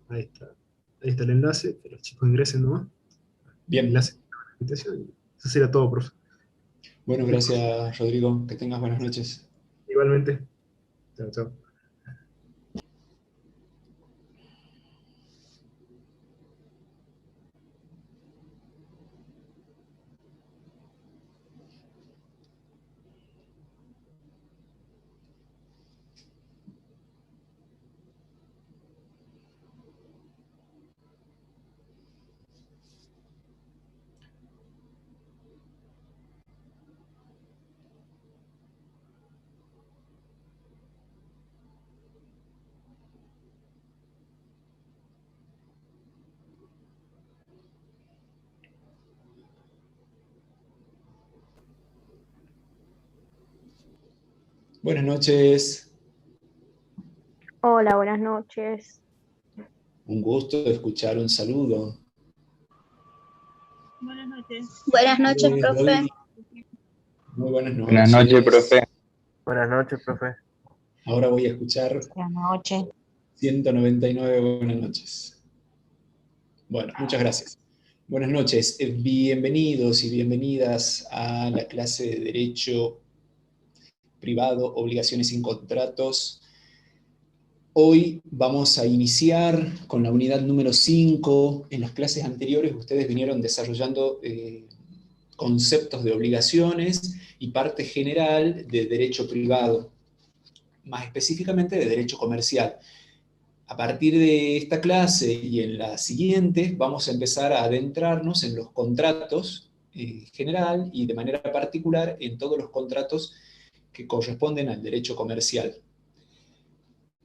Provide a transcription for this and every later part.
Ahí está. Ahí está el enlace, que los chicos ingresen nomás. El Bien. enlace de la invitación. Y eso sería todo, profe. Bueno, Cualquier cosa. gracias, Rodrigo. Que tengas buenas noches. Igualmente. Chao, chao. Buenas noches. Hola, buenas noches. Un gusto escuchar un saludo. Buenas noches. Buenas noches, profe. David. Muy buenas Buenas noches, profe. noches. Buenas noches, profe. Ahora voy a escuchar Buenas noches. 199 buenas noches. Bueno, muchas gracias. Buenas noches. Bienvenidos y bienvenidas a la clase de Derecho Privado, Obligaciones y Contratos. Hoy vamos a iniciar con la unidad número 5. En las clases anteriores ustedes vinieron desarrollando conceptos de obligaciones y parte general de derecho privado, más específicamente de derecho comercial. A partir de esta clase y en la siguiente vamos a empezar a adentrarnos en los contratos en general y de manera particular en todos los contratos que corresponden al derecho comercial.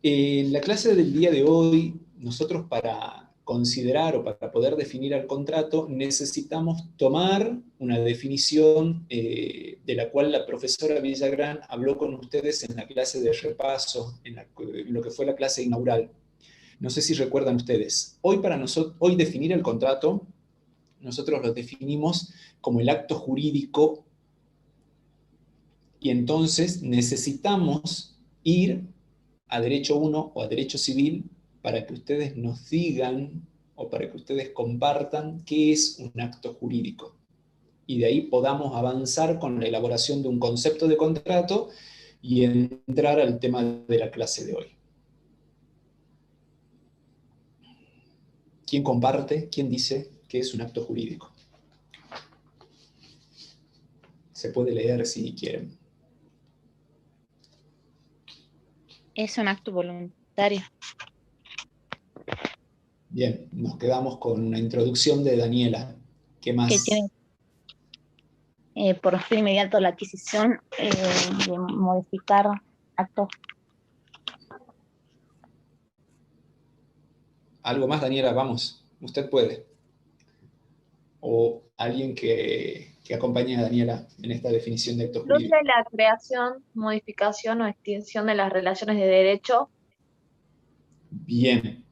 En la clase del día de hoy, nosotros para considerar o para poder definir el contrato necesitamos tomar una definición de la cual la profesora Villagrán habló con ustedes en la clase de repaso, en lo que fue la clase inaugural. No sé si recuerdan ustedes. Hoy para nosotros, hoy definir el contrato, nosotros lo definimos como el acto jurídico y entonces necesitamos ir a Derecho 1 o a Derecho Civil para que ustedes nos digan o para que ustedes compartan qué es un acto jurídico. Y de ahí podamos avanzar con la elaboración de un concepto de contrato y entrar al tema de la clase de hoy. ¿Quién comparte? ¿Quién dice que es un acto jurídico? Se puede leer si quieren. Es un acto voluntario. Bien, nos quedamos con una introducción de Daniela. ¿Qué Que más? tiene por fin inmediato la adquisición de modificar actos. ¿Algo más, Daniela? Vamos, usted puede. O alguien que acompañe a Daniela en esta definición de acto Incluye jurídico. la creación, modificación o extinción de las relaciones de derecho. Bien.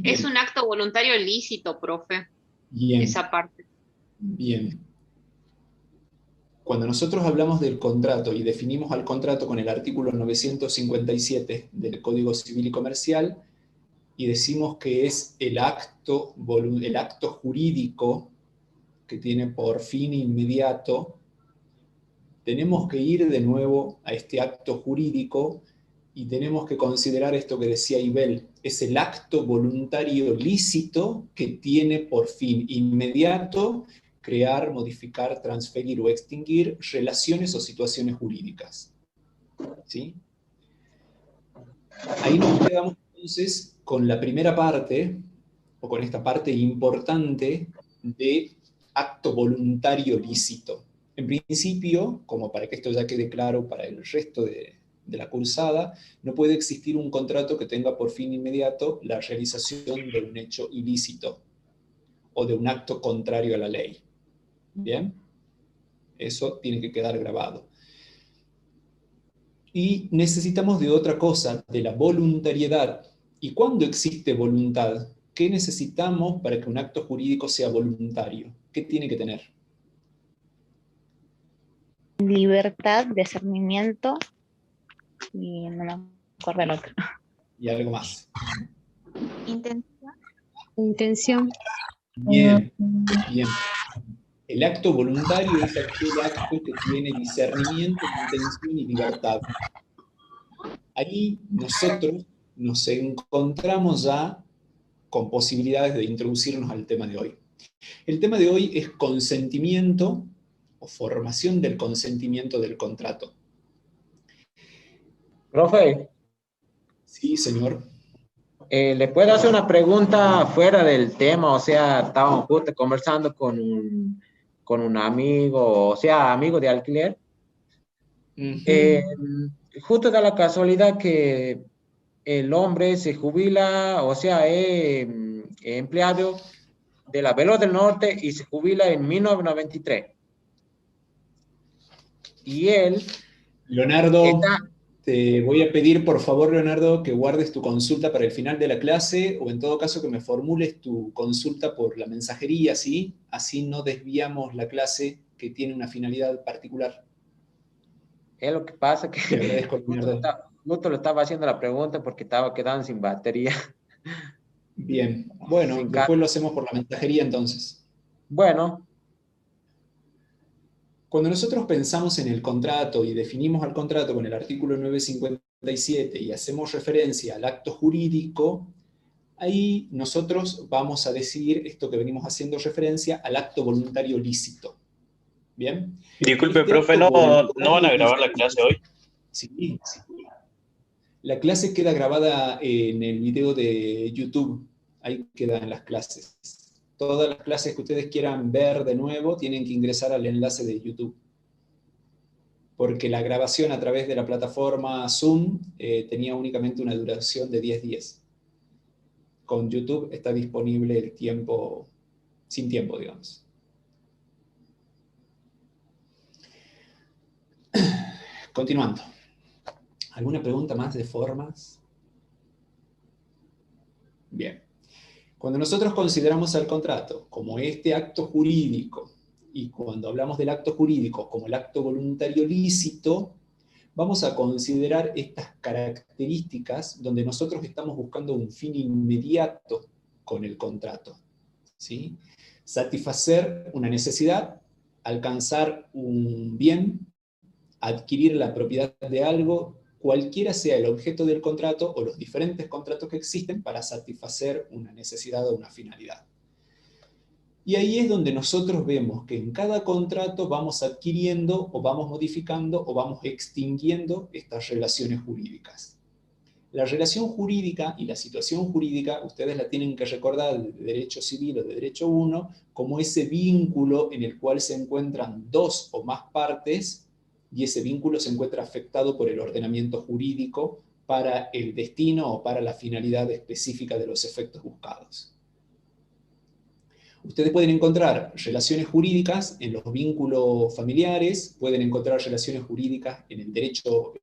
Es Bien. un acto voluntario lícito, profe, Bien. esa parte. Bien. Cuando nosotros hablamos del contrato y definimos al contrato con el artículo 957 del Código Civil y Comercial y decimos que es el acto jurídico que tiene por fin inmediato, tenemos que ir de nuevo a este acto jurídico y tenemos que considerar esto que decía Ibel, es el acto voluntario lícito que tiene por fin inmediato crear, modificar, transferir o extinguir relaciones o situaciones jurídicas. ¿Sí? Ahí nos quedamos entonces con la primera parte, o con esta parte importante de acto voluntario lícito. En principio, como para que esto ya quede claro para el resto de la cursada, no puede existir un contrato que tenga por fin inmediato la realización de un hecho ilícito o de un acto contrario a la ley. ¿Bien? Eso tiene que quedar grabado. Y necesitamos de otra cosa, de la voluntariedad. ¿Y cuándo existe voluntad? ¿Qué necesitamos para que un acto jurídico sea voluntario? ¿Qué tiene que tener? Libertad, discernimiento y no me acuerdo el otro. Y algo más. Intención Intención. Bien, bien. El acto voluntario es aquel acto que tiene discernimiento, intención y libertad. Ahí nosotros nos encontramos ya con posibilidades de introducirnos al tema de hoy. El tema de hoy es consentimiento o formación del consentimiento del contrato. Profe, Sí, señor. ¿le puedo hacer una pregunta fuera del tema? O sea, estábamos justo conversando con un amigo, o sea, amigo de alquiler. Eh, Justo da la casualidad que el hombre se jubila, o sea, es empleado de la Veloz del Norte y se jubila en 1993. Y él Leonardo, está, te voy a pedir, por favor, Leonardo, que guardes tu consulta para el final de la clase, o en todo caso que me formules tu consulta por la mensajería, ¿sí? Así no desviamos la clase que tiene una finalidad particular. es lo que pasa Te que agradezco, Leonardo. justo le estaba haciendo la pregunta porque estaba quedando sin batería, Bien, bueno, sin después carga. lo hacemos por la mensajería entonces. Bueno, Cuando nosotros pensamos en el contrato y definimos al contrato con el artículo 957 y hacemos referencia al acto jurídico, ahí nosotros vamos a decir esto que venimos haciendo referencia al acto voluntario lícito. ¿Bien? Disculpe, Este profe, acto ¿no voluntario van a grabar la lícito, clase hoy? sí, sí. La clase queda grabada en el video de YouTube, ahí quedan las clases. Todas las clases que ustedes quieran ver de nuevo tienen que ingresar al enlace de YouTube, porque la grabación a través de la plataforma Zoom tenía únicamente una duración de 10 días. Con YouTube está disponible el tiempo, sin tiempo, digamos. Continuando. ¿Alguna pregunta más de formas? Bien. Cuando nosotros consideramos el contrato como este acto jurídico, y cuando hablamos del acto jurídico como el acto voluntario lícito, vamos a considerar estas características donde nosotros estamos buscando un fin inmediato con el contrato, ¿sí? Satisfacer una necesidad, alcanzar un bien, adquirir la propiedad de algo, cualquiera sea el objeto del contrato o los diferentes contratos que existen para satisfacer una necesidad o una finalidad. Y ahí es donde nosotros vemos que en cada contrato vamos adquiriendo o vamos modificando o vamos extinguiendo estas relaciones jurídicas. La relación jurídica y la situación jurídica, ustedes la tienen que recordar de derecho civil o de derecho 1 como ese vínculo en el cual se encuentran dos o más partes y ese vínculo se encuentra afectado por el ordenamiento jurídico para el destino o para la finalidad específica de los efectos buscados. Ustedes pueden encontrar relaciones jurídicas en los vínculos familiares, pueden encontrar relaciones jurídicas en el derecho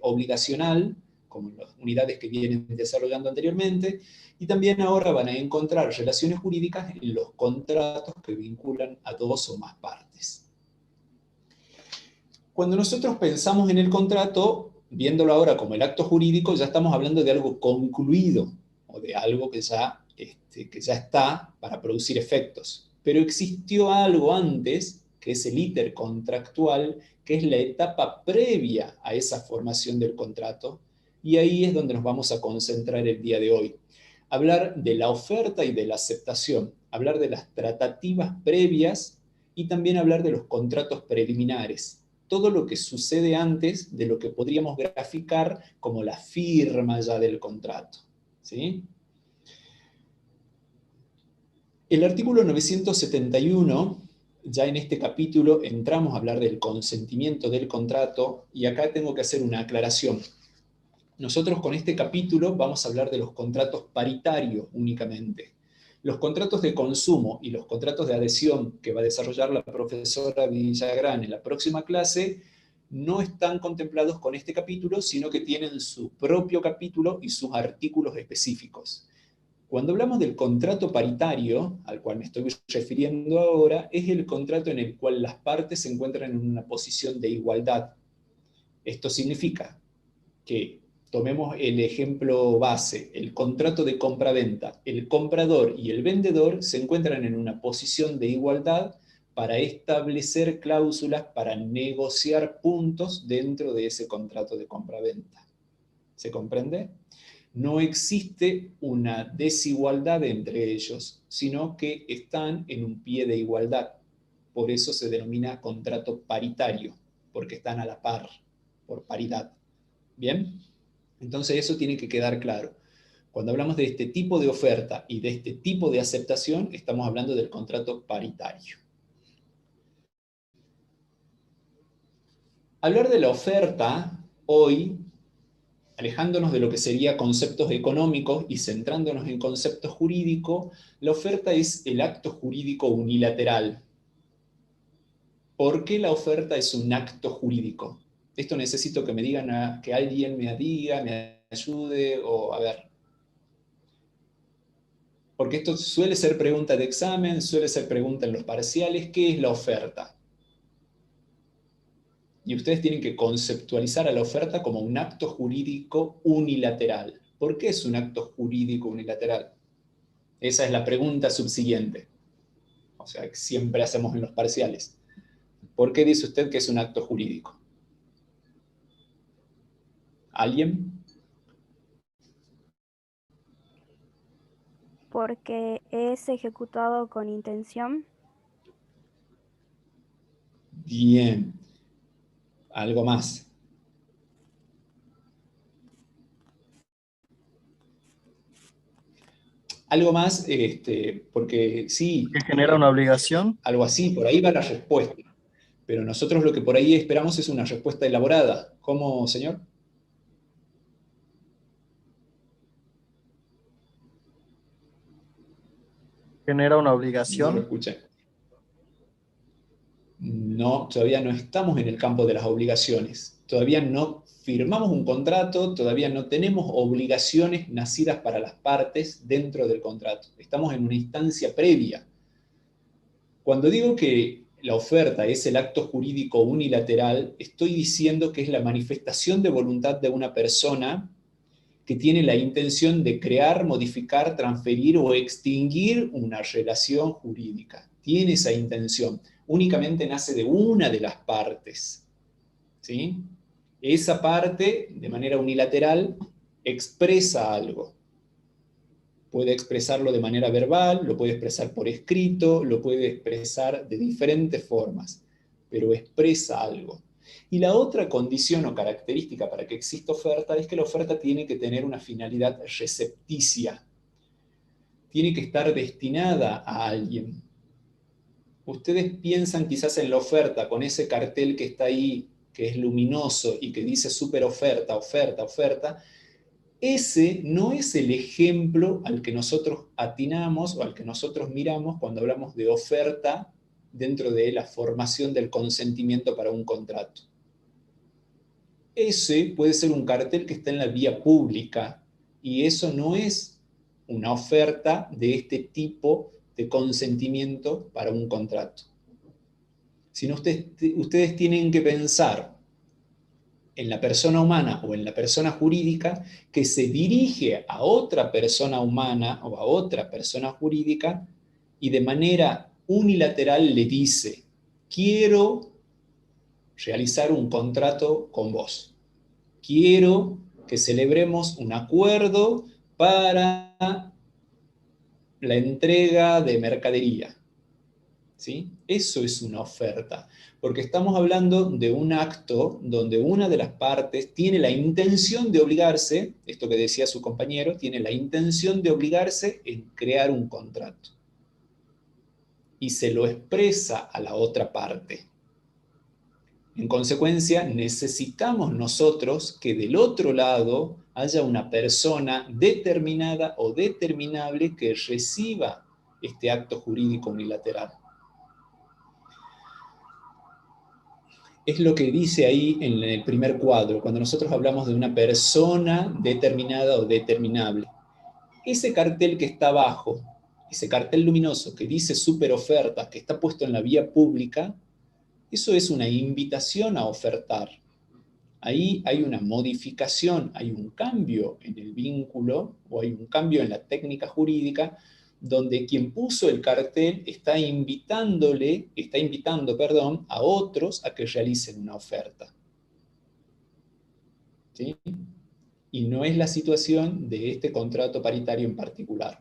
obligacional, como en las unidades que vienen desarrollando anteriormente, y también ahora van a encontrar relaciones jurídicas en los contratos que vinculan a dos o más partes. Cuando nosotros pensamos en el contrato, viéndolo ahora como el acto jurídico, ya estamos hablando de algo concluido, o de algo que ya está para producir efectos. Pero existió algo antes, que es el íter contractual, que es la etapa previa a esa formación del contrato, y ahí es donde nos vamos a concentrar el día de hoy. Hablar de la oferta y de la aceptación, hablar de las tratativas previas y también hablar de los contratos preliminares. Todo lo que sucede antes de lo que podríamos graficar como la firma ya del contrato, ¿sí? El artículo 971, ya en este capítulo entramos a hablar del consentimiento del contrato, y acá tengo que hacer una aclaración. Nosotros con este capítulo vamos a hablar de los contratos paritarios únicamente. Los contratos de consumo y los contratos de adhesión que va a desarrollar la profesora Villagrán en la próxima clase no están contemplados con este capítulo, sino que tienen su propio capítulo y sus artículos específicos. Cuando hablamos del contrato paritario, al cual me estoy refiriendo ahora, es el contrato en el cual las partes se encuentran en una posición de igualdad. Esto significa que Tomemos el ejemplo base, el contrato de compra-venta. El comprador y el vendedor se encuentran en una posición de igualdad para establecer cláusulas, para negociar puntos dentro de ese contrato de compra-venta. ¿Se comprende? No existe una desigualdad entre ellos, sino que están en un pie de igualdad. Por eso se denomina contrato paritario, porque están a la par, por paridad. ¿Bien? Entonces eso tiene que quedar claro. Cuando hablamos de este tipo de oferta y de este tipo de aceptación, estamos hablando del contrato paritario. Hablar de la oferta hoy, alejándonos de lo que sería conceptos económicos y centrándonos en conceptos jurídicos, la oferta es el acto jurídico unilateral. ¿Por qué la oferta es un acto jurídico? Esto necesito que me digan, que alguien me diga, me ayude, o a ver. Porque esto suele ser pregunta de examen, suele ser pregunta en los parciales. ¿Qué es la oferta? Y ustedes tienen que conceptualizar a la oferta como un acto jurídico unilateral. ¿Por qué es un acto jurídico unilateral? Esa es la pregunta subsiguiente. O sea, que siempre hacemos en los parciales. ¿Por qué dice usted que es un acto jurídico? ¿Alguien? Porque es ejecutado con intención. Bien. ¿Algo más? Algo más, porque sí. ¿Que genera una obligación? Algo así, por ahí va la respuesta. Pero nosotros lo que por ahí esperamos es una respuesta elaborada. ¿Cómo, señor? ¿Genera una No lo obligación? escuché. No, todavía no estamos en el campo de las obligaciones. Todavía no firmamos un contrato, todavía no tenemos obligaciones nacidas para las partes dentro del contrato. Estamos en una instancia previa. Cuando digo que la oferta es el acto jurídico unilateral, estoy diciendo que es la manifestación de voluntad de una persona que tiene la intención de crear, modificar, transferir o extinguir una relación jurídica. Tiene esa intención. Únicamente nace de una de las partes. ¿Sí? Esa parte, de manera unilateral, expresa algo. Puede expresarlo de manera verbal, lo puede expresar por escrito, lo puede expresar de diferentes formas, pero expresa algo. Y la otra condición o característica para que exista oferta es que la oferta tiene que tener una finalidad recepticia. Tiene que estar destinada a alguien. Ustedes piensan quizás en la oferta con ese cartel que está ahí, que es luminoso y que dice súper oferta, oferta, oferta. Ese no es el ejemplo al que nosotros atinamos o al que nosotros miramos cuando hablamos de oferta dentro de la formación del consentimiento para un contrato. Ese puede ser un cartel que está en la vía pública y eso no es una oferta de este tipo de consentimiento para un contrato. Sino ustedes tienen que pensar en la persona humana o en la persona jurídica que se dirige a otra persona humana o a otra persona jurídica y de manera unilateral le dice: quiero realizar un contrato con vos. Quiero que celebremos un acuerdo para la entrega de mercadería. ¿Sí? Eso es una oferta, porque estamos hablando de un acto donde una de las partes tiene la intención de obligarse, esto que decía su compañero, tiene la intención de obligarse en crear un contrato. Y se lo expresa a la otra parte. En consecuencia, necesitamos nosotros que del otro lado haya una persona determinada o determinable que reciba este acto jurídico unilateral. Es lo que dice ahí en el primer cuadro, cuando nosotros hablamos de una persona determinada o determinable. Ese cartel que está abajo, ese cartel luminoso que dice super ofertas, que está puesto en la vía pública, eso es una invitación a ofertar. Ahí hay una modificación, hay un cambio en el vínculo, o hay un cambio en la técnica jurídica, donde quien puso el cartel está invitando, a otros a que realicen una oferta. ¿Sí? Y no es la situación de este contrato paritario en particular.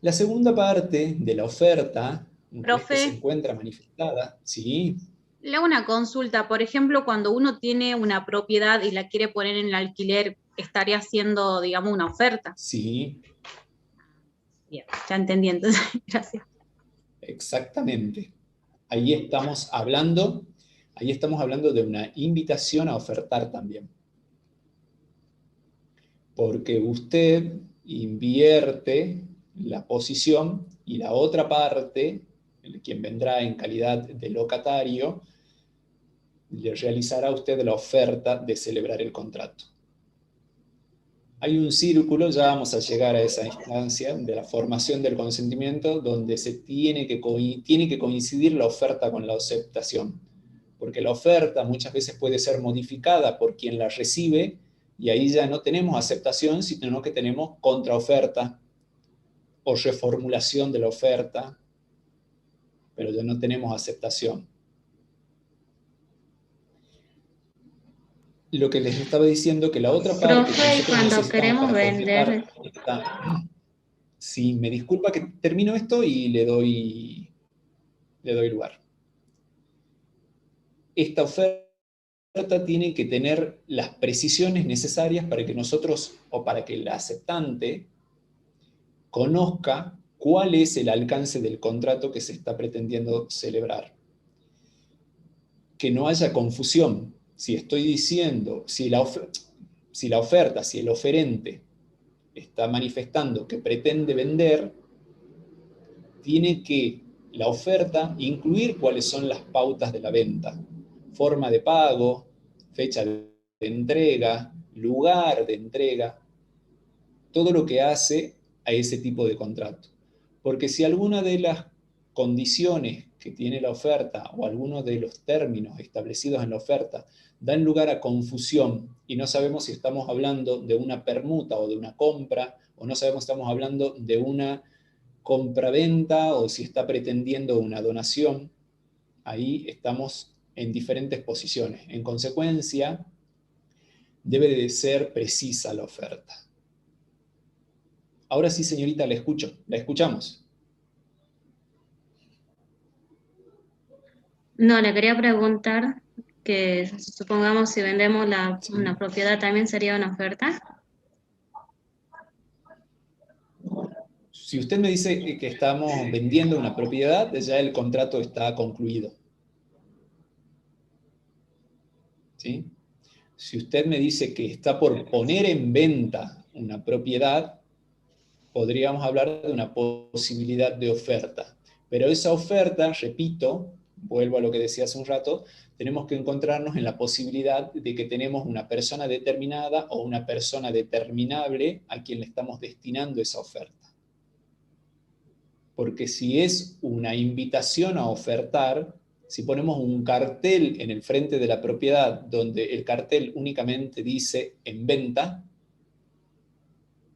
La segunda parte de la oferta, que se encuentra manifestada, ¿sí? Le hago una consulta. Por ejemplo, cuando uno tiene una propiedad y la quiere poner en el alquiler, ¿estaría haciendo, digamos, una oferta? Sí. Bien, ya entendí entonces. Gracias. Exactamente. Ahí estamos hablando de una invitación a ofertar también. Porque usted invierte la posición y la otra parte, quien vendrá en calidad de locatario, le realizará a usted la oferta de celebrar el contrato. Hay un círculo, ya vamos a llegar a esa instancia de la formación del consentimiento, donde tiene que coincidir la oferta con la aceptación. Porque la oferta muchas veces puede ser modificada por quien la recibe, y ahí ya no tenemos aceptación, sino que tenemos contraoferta o reformulación de la oferta, pero ya no tenemos aceptación. Lo que les estaba diciendo, que la otra parte... Profe, cuando queremos vender... Sí, me disculpa que termino esto y le doy lugar. Esta oferta tiene que tener las precisiones necesarias para que nosotros, o para que el aceptante, conozca cuál es el alcance del contrato que se está pretendiendo celebrar. Que no haya confusión. Si estoy diciendo, si el oferente está manifestando que pretende vender, tiene que la oferta incluir cuáles son las pautas de la venta. Forma de pago, fecha de entrega, lugar de entrega, todo lo que hace a ese tipo de contrato. Porque si alguna de las condiciones que tiene la oferta o algunos de los términos establecidos en la oferta dan lugar a confusión y no sabemos si estamos hablando de una permuta o de una compra, o no sabemos si estamos hablando de una compraventa o si está pretendiendo una donación, ahí estamos en diferentes posiciones. En consecuencia, debe de ser precisa la oferta. Ahora sí, señorita, la escuchamos. No, le quería preguntar que supongamos si vendemos una propiedad, ¿también sería una oferta? Si usted me dice que estamos vendiendo una propiedad, ya el contrato está concluido. ¿Sí? Si usted me dice que está por poner en venta una propiedad, podríamos hablar de una posibilidad de oferta. Pero esa oferta, repito, vuelvo a lo que decía hace un rato, tenemos que encontrarnos en la posibilidad de que tenemos una persona determinada o una persona determinable a quien le estamos destinando esa oferta. Porque si es una invitación a ofertar, si ponemos un cartel en el frente de la propiedad donde el cartel únicamente dice en venta,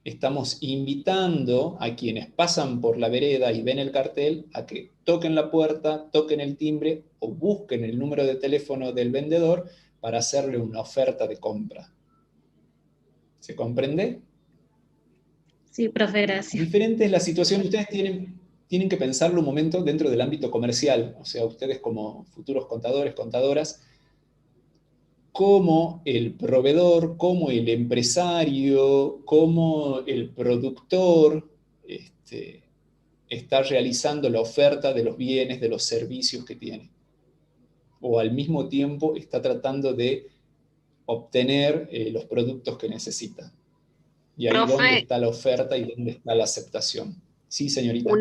estamos invitando a quienes pasan por la vereda y ven el cartel a que toquen la puerta, toquen el timbre o busquen el número de teléfono del vendedor para hacerle una oferta de compra. ¿Se comprende? Sí, profe, gracias. Diferente es la situación. Ustedes tienen que pensarlo un momento dentro del ámbito comercial. O sea, ustedes como futuros contadores, contadoras, como el proveedor, como el empresario, como el productor está realizando la oferta de los bienes, de los servicios que tiene. O al mismo tiempo está tratando de obtener los productos que necesita. Y ahí Profe, dónde está la oferta y dónde está la aceptación. Sí, señorita.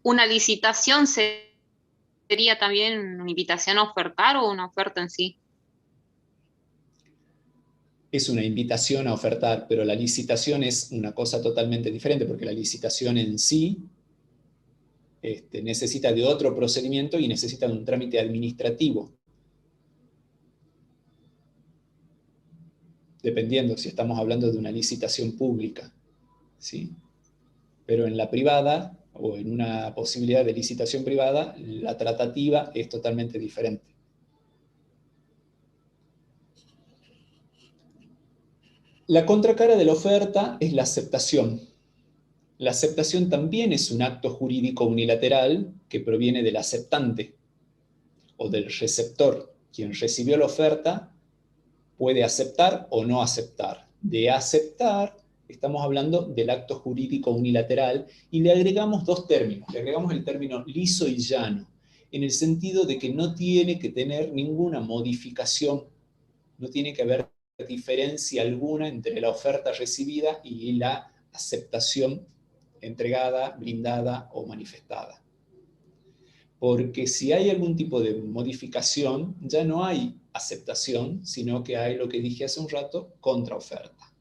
¿Una licitación sería también una invitación a ofertar o una oferta en sí? Es una invitación a ofertar, pero la licitación es una cosa totalmente diferente, porque la licitación en sí necesita de otro procedimiento y necesita de un trámite administrativo. dependiendo si estamos hablando de una licitación pública, ¿sí? Pero en la privada, o en una posibilidad de licitación privada, la tratativa es totalmente diferente. La contracara de la oferta es la aceptación. La aceptación también es un acto jurídico unilateral que proviene del aceptante o del receptor. Quien recibió la oferta puede aceptar o no aceptar. De aceptar, estamos hablando del acto jurídico unilateral y le agregamos dos términos. Le agregamos el término liso y llano, en el sentido de que no tiene que tener ninguna modificación, no tiene que haber diferencia alguna entre la oferta recibida y la aceptación entregada, brindada o manifestada. Porque si hay algún tipo de modificación, ya no hay aceptación, sino que hay lo que dije hace un rato, contraoferta.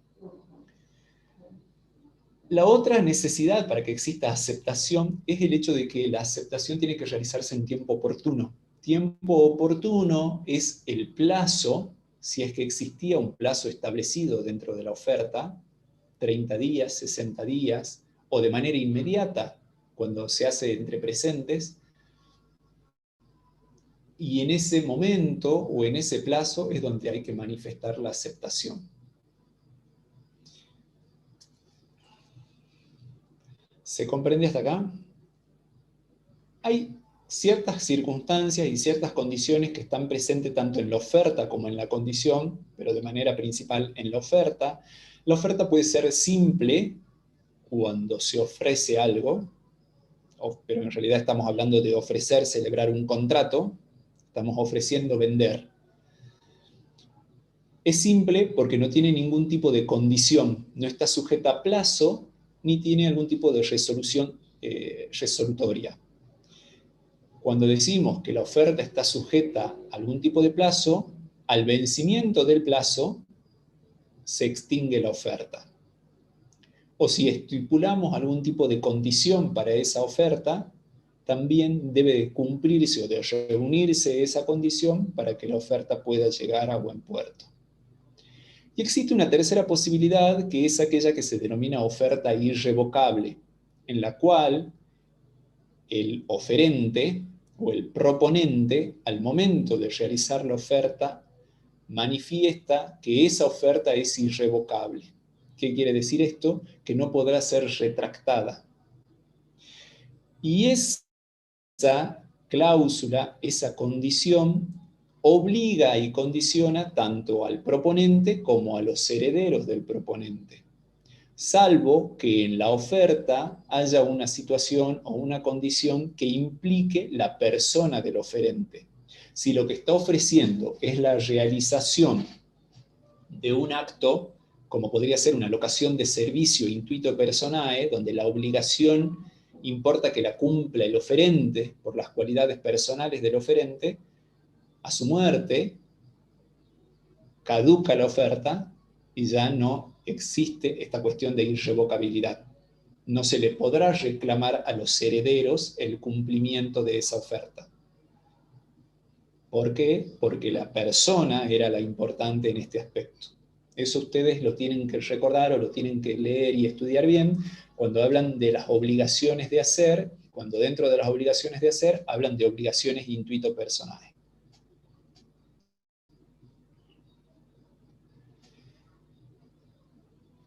La otra necesidad para que exista aceptación es el hecho de que la aceptación tiene que realizarse en tiempo oportuno. Tiempo oportuno es el plazo, si es que existía un plazo establecido dentro de la oferta, 30 días, 60 días, o de manera inmediata, cuando se hace entre presentes, y en ese momento o en ese plazo es donde hay que manifestar la aceptación. ¿Se comprende hasta acá? Hay ciertas circunstancias y ciertas condiciones que están presentes tanto en la oferta como en la condición, pero de manera principal en la oferta. La oferta puede ser simple cuando se ofrece algo, pero en realidad estamos hablando de ofrecer, celebrar un contrato, estamos ofreciendo vender. Es simple porque no tiene ningún tipo de condición, no está sujeta a plazo, ni tiene algún tipo de resolución resolutoria. Cuando decimos que la oferta está sujeta a algún tipo de plazo, al vencimiento del plazo se extingue la oferta. O si estipulamos algún tipo de condición para esa oferta, también debe cumplirse o de reunirse esa condición para que la oferta pueda llegar a buen puerto. Y existe una tercera posibilidad, que es aquella que se denomina oferta irrevocable, en la cual el oferente o el proponente, al momento de realizar la oferta, manifiesta que esa oferta es irrevocable. ¿Qué quiere decir esto? Que no podrá ser retractada. Y esa cláusula, esa condición, obliga y condiciona tanto al proponente como a los herederos del proponente, salvo que en la oferta haya una situación o una condición que implique la persona del oferente. Si lo que está ofreciendo es la realización de un acto, como podría ser una locación de servicio intuito personae, donde la obligación importa que la cumpla el oferente por las cualidades personales del oferente, a su muerte caduca la oferta y ya no existe esta cuestión de irrevocabilidad. No se le podrá reclamar a los herederos el cumplimiento de esa oferta. ¿Por qué? Porque la persona era la importante en este aspecto. Eso ustedes lo tienen que recordar o lo tienen que leer y estudiar bien cuando hablan de las obligaciones de hacer, cuando dentro de las obligaciones de hacer hablan de obligaciones intuito personales.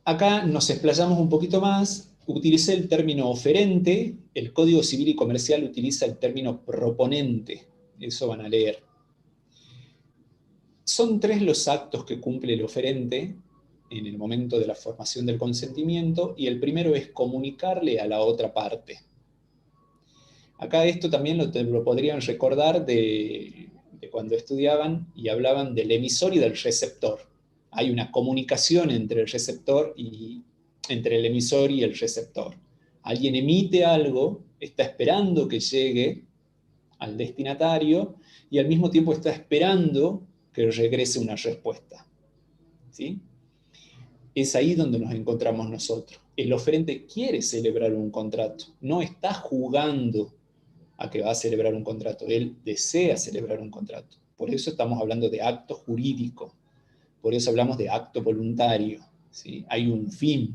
Acá nos explayamos un poquito más. Utilicé el término oferente, el Código Civil y Comercial utiliza el término proponente. Eso van a leer. Son 3 los actos que cumple el oferente en el momento de la formación del consentimiento, y el primero es comunicarle a la otra parte. Acá esto también lo podrían recordar de cuando estudiaban y hablaban del emisor y del receptor. Hay una comunicación entre el emisor y el receptor. Alguien emite algo, está esperando que llegue al destinatario y al mismo tiempo está esperando que regrese una respuesta. ¿Sí? Es ahí donde nos encontramos nosotros. El oferente quiere celebrar un contrato, no está jugando a que va a celebrar un contrato, él desea celebrar un contrato. Por eso estamos hablando de acto jurídico. Por eso hablamos de acto voluntario, ¿sí? Hay un fin.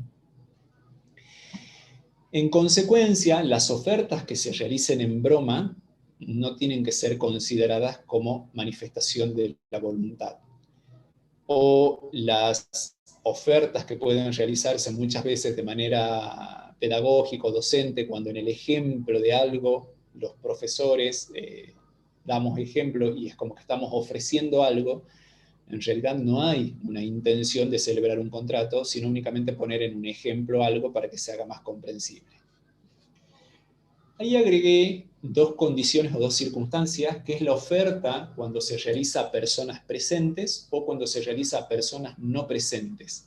En consecuencia, las ofertas que se realicen en broma no tienen que ser consideradas como manifestación de la voluntad. O las ofertas que pueden realizarse muchas veces de manera pedagógica o docente, cuando en el ejemplo de algo los profesores damos ejemplo y es como que estamos ofreciendo algo, en realidad no hay una intención de celebrar un contrato, sino únicamente poner en un ejemplo algo para que se haga más comprensible. Ahí agregué dos condiciones o dos circunstancias, que es la oferta cuando se realiza a personas presentes o cuando se realiza a personas no presentes.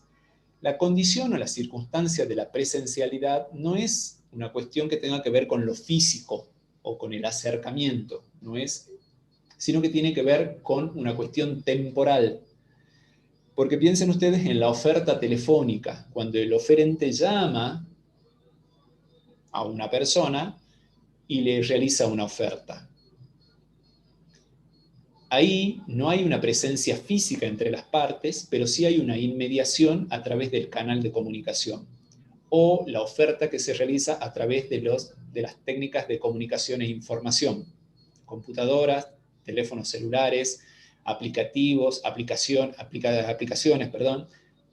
La condición o la circunstancia de la presencialidad no es una cuestión que tenga que ver con lo físico o con el acercamiento, no es, sino que tiene que ver con una cuestión temporal. Porque piensen ustedes en la oferta telefónica, cuando el oferente llama a una persona y le realiza una oferta. Ahí no hay una presencia física entre las partes, pero sí hay una inmediación a través del canal de comunicación, o la oferta que se realiza a través de las técnicas de comunicación e información, computadoras, teléfonos celulares, aplicativos, aplicaciones,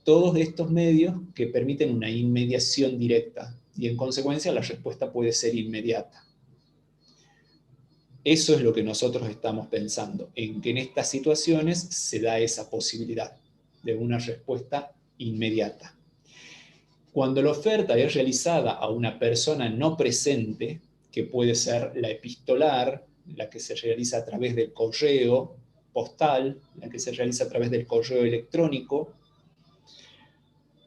todos estos medios que permiten una inmediación directa, y en consecuencia la respuesta puede ser inmediata. Eso es lo que nosotros estamos pensando, en que en estas situaciones se da esa posibilidad de una respuesta inmediata. Cuando la oferta es realizada a una persona no presente, que puede ser la epistolar, la que se realiza a través del correo postal, la que se realiza a través del correo electrónico,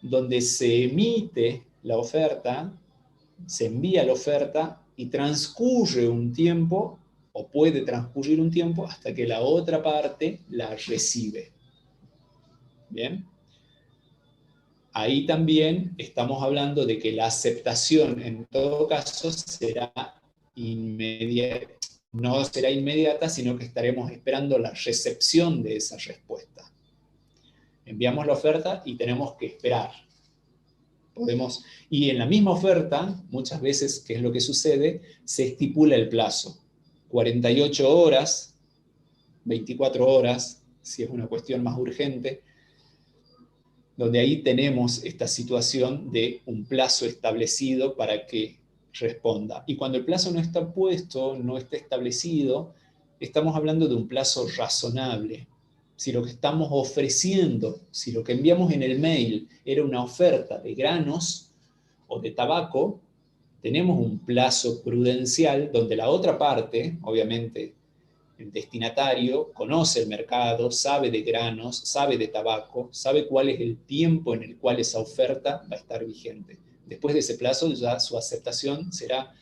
donde se emite la oferta, se envía la oferta y transcurre un tiempo, o puede transcurrir un tiempo, hasta que la otra parte la recibe. ¿Bien? Ahí también estamos hablando de que la aceptación, en todo caso, será inmediata. No será inmediata, sino que estaremos esperando la recepción de esa respuesta. Enviamos la oferta y tenemos que esperar. Y en la misma oferta, muchas veces, ¿qué es lo que sucede? Se estipula el plazo. 48 horas, 24 horas, si es una cuestión más urgente, donde ahí tenemos esta situación de un plazo establecido para que responda. Y cuando el plazo no está puesto, no está establecido, estamos hablando de un plazo razonable. Si lo que estamos ofreciendo, si lo que enviamos en el mail era una oferta de granos o de tabaco, tenemos un plazo prudencial donde la otra parte, obviamente el destinatario, conoce el mercado, sabe de granos, sabe de tabaco, sabe cuál es el tiempo en el cual esa oferta va a estar vigente. Después de ese plazo ya su aceptación será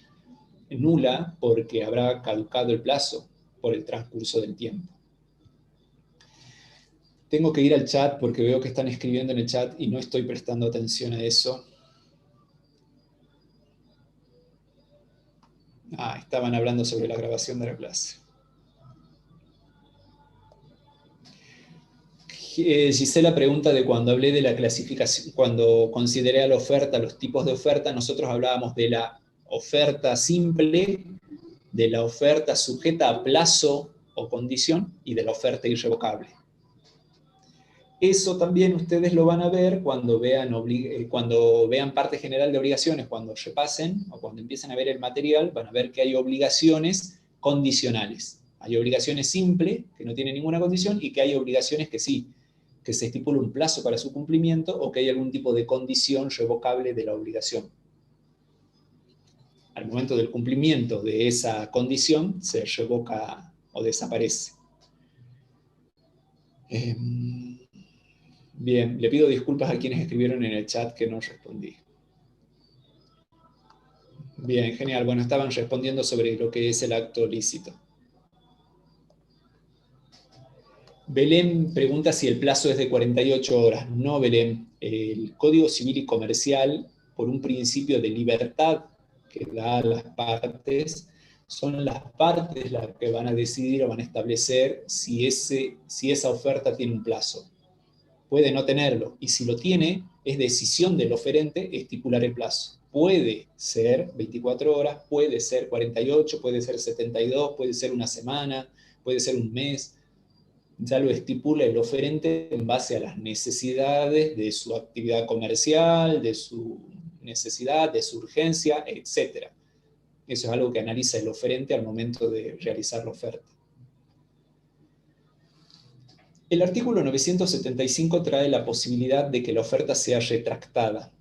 nula porque habrá caducado el plazo por el transcurso del tiempo. Tengo que ir al chat porque veo que están escribiendo en el chat y no estoy prestando atención a eso. Estaban hablando sobre la grabación de la clase. Gisela pregunta de cuando hablé de la clasificación, cuando consideré a la oferta, los tipos de oferta, nosotros hablábamos de la oferta simple, de la oferta sujeta a plazo o condición y de la oferta irrevocable. Eso también ustedes lo van a ver cuando vean parte general de obligaciones, cuando repasen o cuando empiecen a ver el material, van a ver que hay obligaciones condicionales. Hay obligaciones simples, que no tienen ninguna condición, y que hay obligaciones que sí, que se estipula un plazo para su cumplimiento o que hay algún tipo de condición revocable de la obligación. Al momento del cumplimiento de esa condición, se revoca o desaparece. Bien, le pido disculpas a quienes escribieron en el chat que no respondí. Bien, genial. Bueno, estaban respondiendo sobre lo que es el acto lícito. Belén pregunta si el plazo es de 48 horas. No, Belén. El Código Civil y Comercial, por un principio de libertad que da a las partes, son las partes las que van a decidir o van a establecer si esa oferta tiene un plazo. puede no tenerlo, y si lo tiene, es decisión del oferente estipular el plazo. Puede ser 24 horas, puede ser 48, puede ser 72, puede ser una semana, puede ser un mes. Ya lo estipula el oferente en base a las necesidades de su actividad comercial, de su necesidad, de su urgencia, etc. Eso es algo que analiza el oferente al momento de realizar la oferta. El artículo 975 trae la posibilidad de que la oferta sea retractada.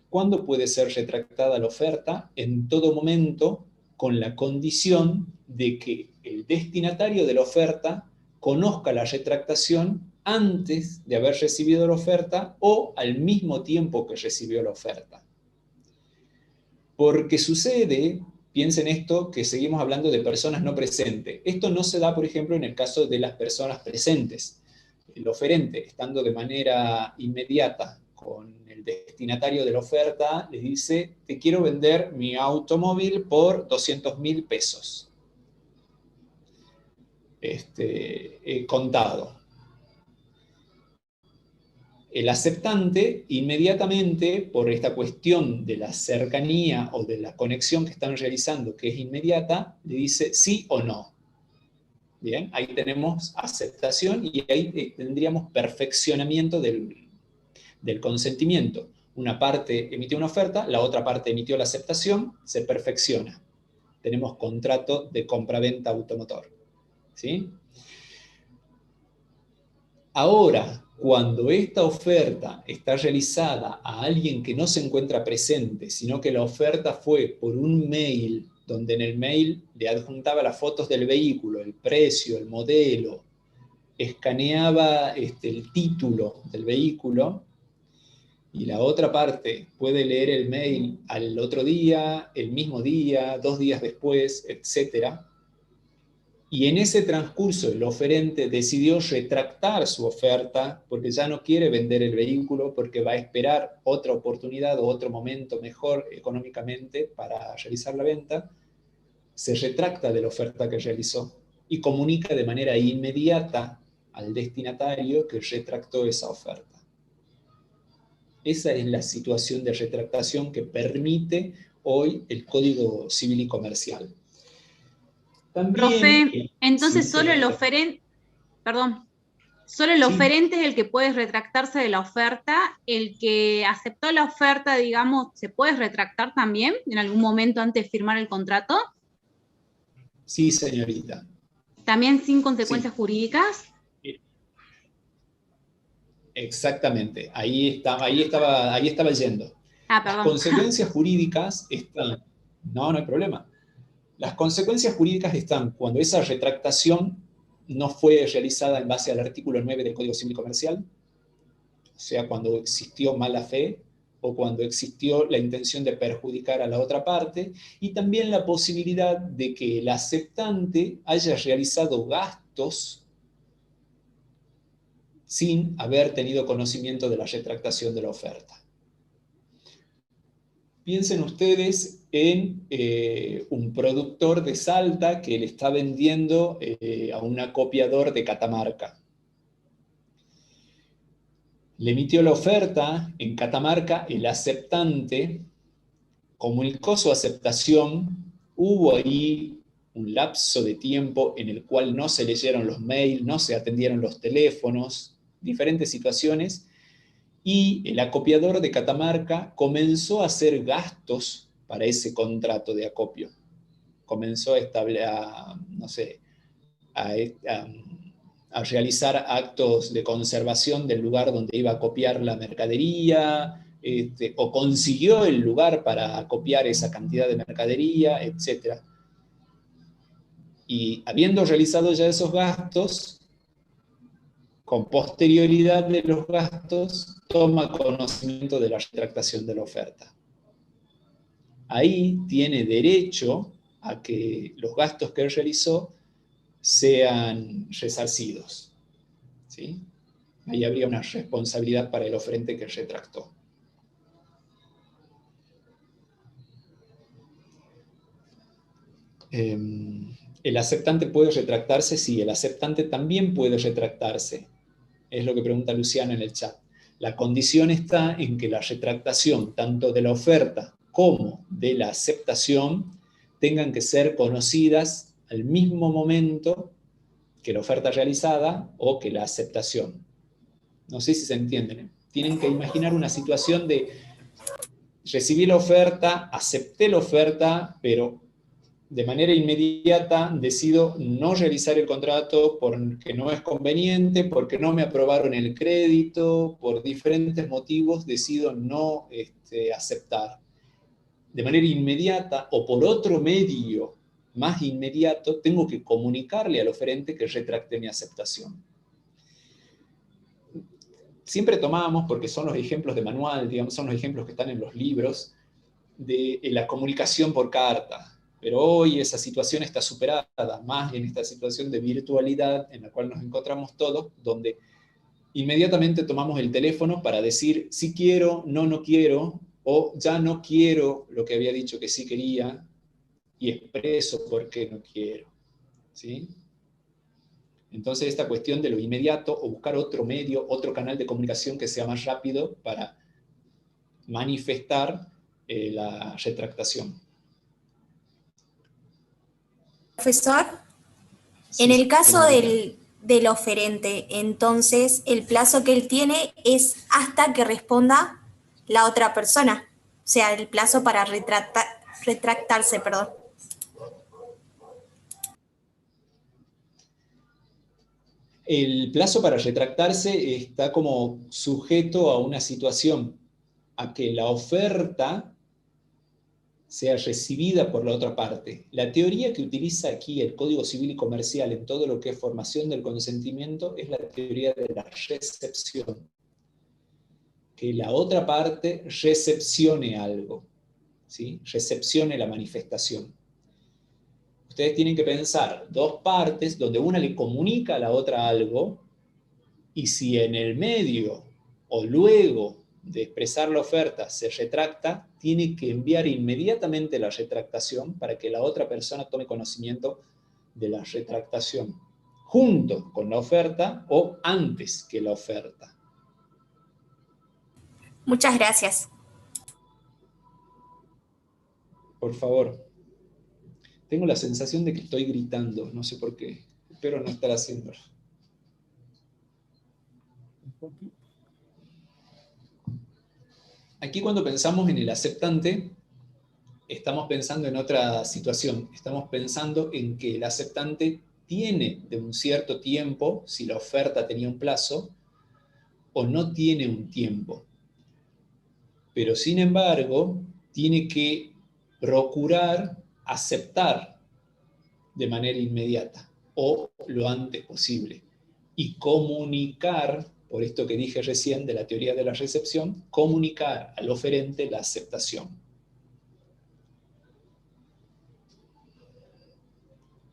¿Cuándo puede ser retractada la oferta? En todo momento, con la condición de que el destinatario de la oferta conozca la retractación antes de haber recibido la oferta o al mismo tiempo que recibió la oferta. Porque sucede, piensen esto, que seguimos hablando de personas no presentes. Esto no se da, por ejemplo, en el caso de las personas presentes. El oferente, estando de manera inmediata con el destinatario de la oferta, le dice, te quiero vender mi automóvil por 200.000 pesos. Contado. El aceptante, inmediatamente, por esta cuestión de la cercanía o de la conexión que están realizando, que es inmediata, le dice sí o no. Bien, ahí tenemos aceptación y ahí tendríamos perfeccionamiento del consentimiento. Una parte emitió una oferta, la otra parte emitió la aceptación, se perfecciona. Tenemos contrato de compraventa automotor. ¿Sí? Ahora, cuando esta oferta está realizada a alguien que no se encuentra presente, sino que la oferta fue por un mail, donde en el mail le adjuntaba las fotos del vehículo, el precio, el modelo, escaneaba el título del vehículo, y la otra parte puede leer el mail al otro día, el mismo día, 2 días después, etc. Y en ese transcurso el oferente decidió retractar su oferta porque ya no quiere vender el vehículo, porque va a esperar otra oportunidad o otro momento mejor económicamente para realizar la venta. Se retracta de la oferta que realizó y comunica de manera inmediata al destinatario que retractó esa oferta. Esa es la situación de retractación que permite hoy el Código Civil y Comercial. También, Profe, entonces sí, solo el señorita. oferente, perdón, solo el Sí. oferente es el que puede retractarse de la oferta, el que aceptó la oferta, digamos, ¿se puede retractar también en algún momento antes de firmar el contrato? Sí, señorita. ¿También sin consecuencias jurídicas? Exactamente. Ahí estaba yendo. Ah, Las perdón. consecuencias jurídicas están... No hay problema. Las consecuencias jurídicas están cuando esa retractación no fue realizada en base al artículo 9 del Código Civil y Comercial, o sea, cuando existió mala fe o cuando existió la intención de perjudicar a la otra parte, y también la posibilidad de que el aceptante haya realizado gastos sin haber tenido conocimiento de la retractación de la oferta. Piensen ustedes en un productor de Salta que le está vendiendo a un acopiador de Catamarca. Le emitió la oferta en Catamarca, el aceptante comunicó su aceptación, hubo ahí un lapso de tiempo en el cual no se leyeron los mails, no se atendieron los teléfonos, diferentes situaciones, y el acopiador de Catamarca comenzó a hacer gastos para ese contrato de acopio. Comenzó a realizar actos de conservación del lugar donde iba a acopiar la mercadería, o consiguió el lugar para acopiar esa cantidad de mercadería, etc. Y habiendo realizado ya esos gastos, con posterioridad de los gastos, toma conocimiento de la retractación de la oferta. Ahí tiene derecho a que los gastos que él realizó sean resarcidos. ¿Sí? Ahí habría una responsabilidad para el oferente que retractó. ¿El aceptante puede retractarse? Sí, el aceptante también puede retractarse Es lo que pregunta Luciana en el chat. La condición está en que la retractación, tanto de la oferta como de la aceptación, tengan que ser conocidas al mismo momento que la oferta realizada o que la aceptación. No sé si se entienden. Tienen que imaginar una situación de recibí la oferta, acepté la oferta, pero de manera inmediata decido no realizar el contrato porque no es conveniente, porque no me aprobaron el crédito, por diferentes motivos decido no aceptar. De manera inmediata o por otro medio más inmediato, tengo que comunicarle al oferente que retracté mi aceptación. Siempre tomamos, porque son los ejemplos de manual, digamos, son los ejemplos que están en los libros, de la comunicación por carta. Pero hoy esa situación está superada, más en esta situación de virtualidad en la cual nos encontramos todos, donde inmediatamente tomamos el teléfono para decir sí quiero, no quiero, o ya no quiero lo que había dicho que sí quería, y expreso por qué no quiero. ¿Sí? Entonces esta cuestión de lo inmediato, o buscar otro medio, otro canal de comunicación que sea más rápido para manifestar la retractación. Profesor, Sí, en el caso Marita. del oferente, entonces el plazo que él tiene es hasta que responda la otra persona, o sea, el plazo para retractarse, perdón. El plazo para retractarse está como sujeto a una situación, a que la oferta sea recibida por la otra parte. La teoría que utiliza aquí el Código Civil y Comercial en todo lo que es formación del consentimiento es la teoría de la recepción. Que la otra parte recepcione algo, ¿sí? Recepcione la manifestación. Ustedes tienen que pensar dos partes donde una le comunica a la otra algo, y si en el medio o luego de expresar la oferta se retracta, tiene que enviar inmediatamente la retractación para que la otra persona tome conocimiento de la retractación, junto con la oferta o antes que la oferta. Muchas gracias. Por favor. Tengo la sensación de que estoy gritando, no sé por qué. Espero no estar haciéndolo. Aquí cuando pensamos en el aceptante, estamos pensando en otra situación. Estamos pensando en que el aceptante tiene de un cierto tiempo, si la oferta tenía un plazo, o no tiene un tiempo. Pero sin embargo, tiene que procurar aceptar de manera inmediata o lo antes posible y comunicar, por esto que dije recién de la teoría de la recepción, comunicar al oferente la aceptación.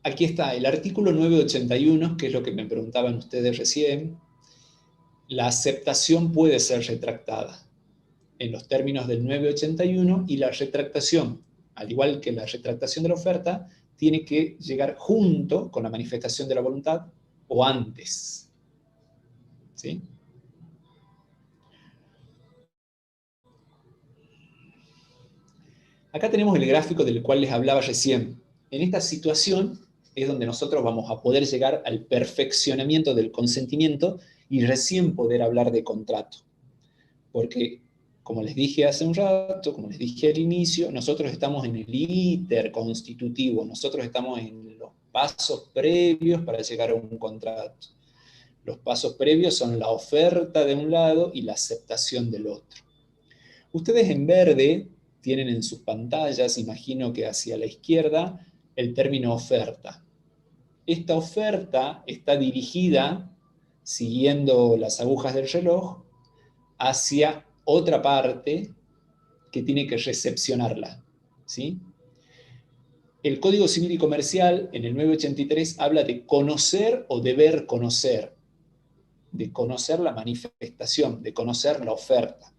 Aquí está el artículo 981, que es lo que me preguntaban ustedes recién. La aceptación puede ser retractada en los términos del 981, y la retractación, al igual que la retractación de la oferta, tiene que llegar junto con la manifestación de la voluntad o antes. ¿Sí? Acá tenemos el gráfico del cual les hablaba recién. En esta situación es donde nosotros vamos a poder llegar al perfeccionamiento del consentimiento y recién poder hablar de contrato. Porque, como les dije hace un rato, como les dije al inicio, nosotros estamos en el interconstitutivo, nosotros estamos en los pasos previos para llegar a un contrato. Los pasos previos son la oferta de un lado y la aceptación del otro. Ustedes en verde tienen en sus pantallas, imagino que hacia la izquierda, el término oferta. Esta oferta está dirigida, siguiendo las agujas del reloj, hacia otra parte que tiene que recepcionarla. ¿Sí? El Código Civil y Comercial, en el 983, habla de conocer o deber conocer, de conocer la manifestación, de conocer la oferta.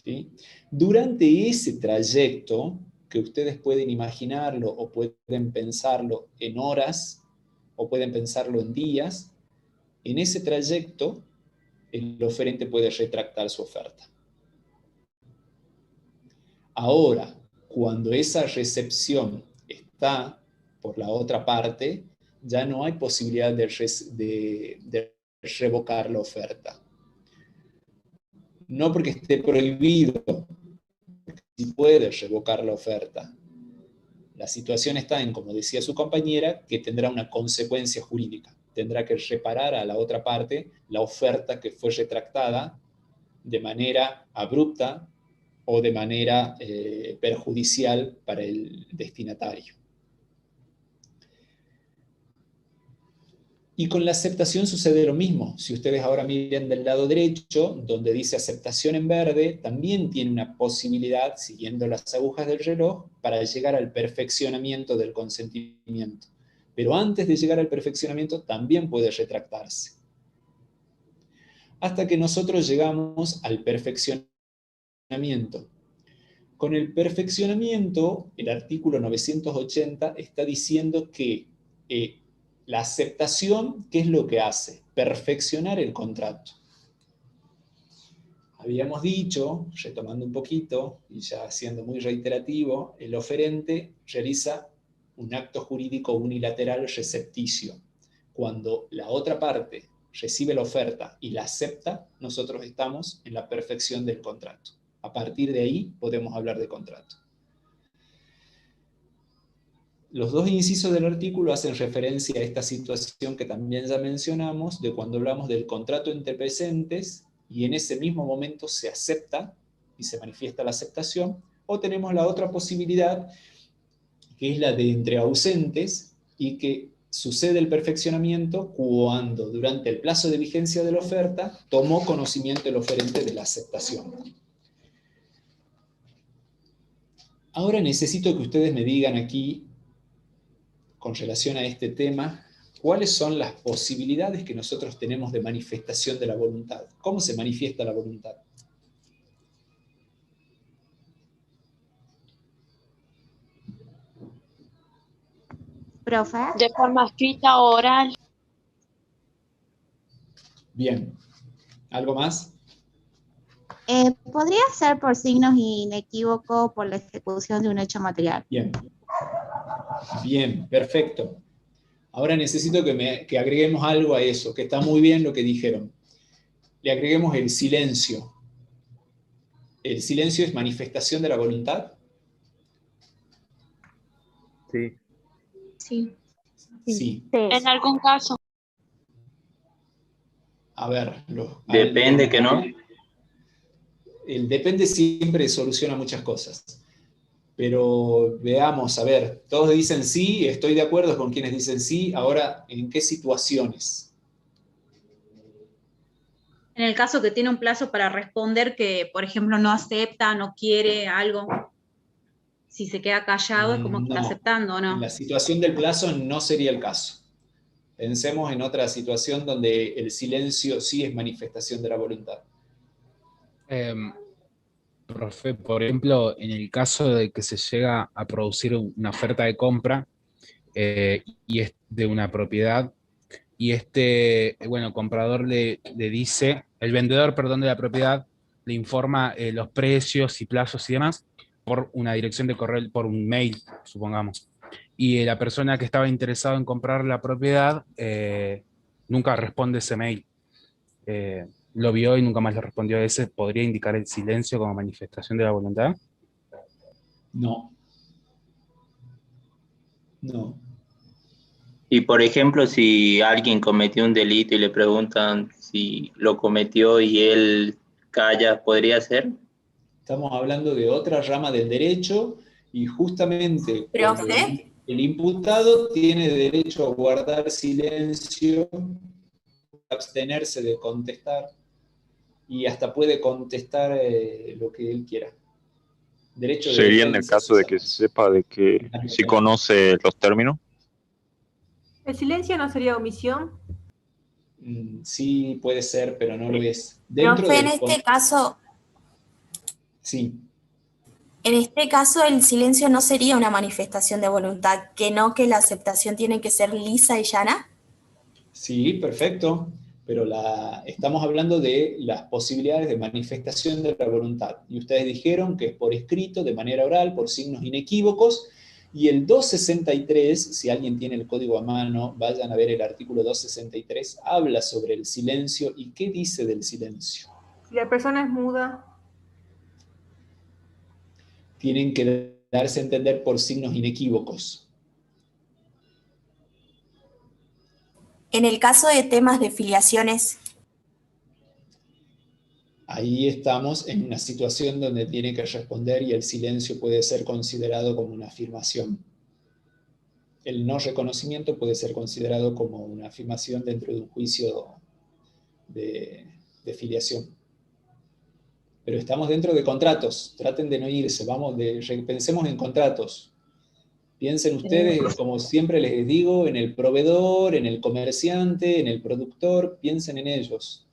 ¿Sí? Durante ese trayecto, que ustedes pueden imaginarlo o pueden pensarlo en horas, o pueden pensarlo en días, en ese trayecto el oferente puede retractar su oferta. Ahora, cuando esa recepción está por la otra parte, ya no hay posibilidad de revocar la oferta. No porque esté prohibido, si puede revocar la oferta. La situación está en, como decía su compañera, que tendrá una consecuencia jurídica. Tendrá que reparar a la otra parte la oferta que fue retractada de manera abrupta o de manera perjudicial para el destinatario. Y con la aceptación sucede lo mismo. Si ustedes ahora miran del lado derecho, donde dice aceptación en verde, también tiene una posibilidad, siguiendo las agujas del reloj, para llegar al perfeccionamiento del consentimiento. Pero antes de llegar al perfeccionamiento también puede retractarse. Hasta que nosotros llegamos al perfeccionamiento. Con el perfeccionamiento, el artículo 980 está diciendo que la aceptación, ¿qué es lo que hace? Perfeccionar el contrato. Habíamos dicho, retomando un poquito, y ya siendo muy reiterativo, el oferente realiza un acto jurídico unilateral recepticio. Cuando la otra parte recibe la oferta y la acepta, nosotros estamos en la perfección del contrato. A partir de ahí podemos hablar de contrato. Los dos incisos del artículo hacen referencia a esta situación que también ya mencionamos, de cuando hablamos del contrato entre presentes, y en ese mismo momento se acepta y se manifiesta la aceptación, o tenemos la otra posibilidad, que es la de entre ausentes, y que sucede el perfeccionamiento cuando durante el plazo de vigencia de la oferta tomó conocimiento el oferente de la aceptación. Ahora necesito que ustedes me digan aquí, con relación a este tema, cuáles son las posibilidades que nosotros tenemos de manifestación de la voluntad. ¿Cómo se manifiesta la voluntad? Profe. De forma escrita o oral. Bien. ¿Algo más? Podría ser por signos inequívocos por la ejecución de un hecho material. Bien. Bien, perfecto. Ahora necesito que agreguemos algo a eso, que está muy bien lo que dijeron. Le agreguemos el silencio. ¿El silencio es manifestación de la voluntad? Sí. Sí. Sí. En algún caso. A ver. Depende que no. El depende siempre soluciona muchas cosas. Pero veamos, a ver, todos dicen sí, estoy de acuerdo con quienes dicen sí, ahora, ¿en qué situaciones? En el caso que tiene un plazo para responder que, por ejemplo, no acepta, no quiere algo, si se queda callado es como que está aceptando, ¿o no? En la situación del plazo no sería el caso. Pensemos en otra situación donde el silencio sí es manifestación de la voluntad. Profe, por ejemplo, en el caso de que se llega a producir una oferta de compra y es de una propiedad, y comprador le dice, el vendedor, perdón, de la propiedad, le informa los precios y plazos y demás por una dirección de correo, por un mail, supongamos. Y la persona que estaba interesada en comprar la propiedad nunca responde ese mail. Lo vio y nunca más le respondió a ese. ¿Podría indicar el silencio como manifestación de la voluntad? No. No. Y por ejemplo, si alguien cometió un delito y le preguntan si lo cometió y él calla, ¿podría ser? Estamos hablando de otra rama del derecho y justamente el imputado tiene derecho a guardar silencio, abstenerse de contestar y hasta puede contestar lo que él quiera. Derecho de ¿Sería en el caso de que se sepa de que si conoce los términos? ¿El silencio no sería omisión? Sí, puede ser, pero no lo es. Profe, en este caso... Sí. En este caso, el silencio no sería una manifestación de voluntad, que la aceptación tiene que ser lisa y llana. Sí, perfecto. pero estamos hablando de las posibilidades de manifestación de la voluntad. Y ustedes dijeron que es por escrito, de manera oral, por signos inequívocos, y el 263, si alguien tiene el código a mano, vayan a ver el artículo 263, habla sobre el silencio y qué dice del silencio. Si la persona es muda, Tienen que darse a entender por signos inequívocos. En el caso de temas de filiaciones, Ahí estamos en una situación donde tiene que responder y el silencio puede ser considerado como una afirmación. El no reconocimiento puede ser considerado como una afirmación dentro de un juicio de filiación. Pero estamos dentro de contratos, traten de no irse, pensemos en contratos. Piensen ustedes, como siempre les digo, en el proveedor, en el comerciante, en el productor, piensen en ellos.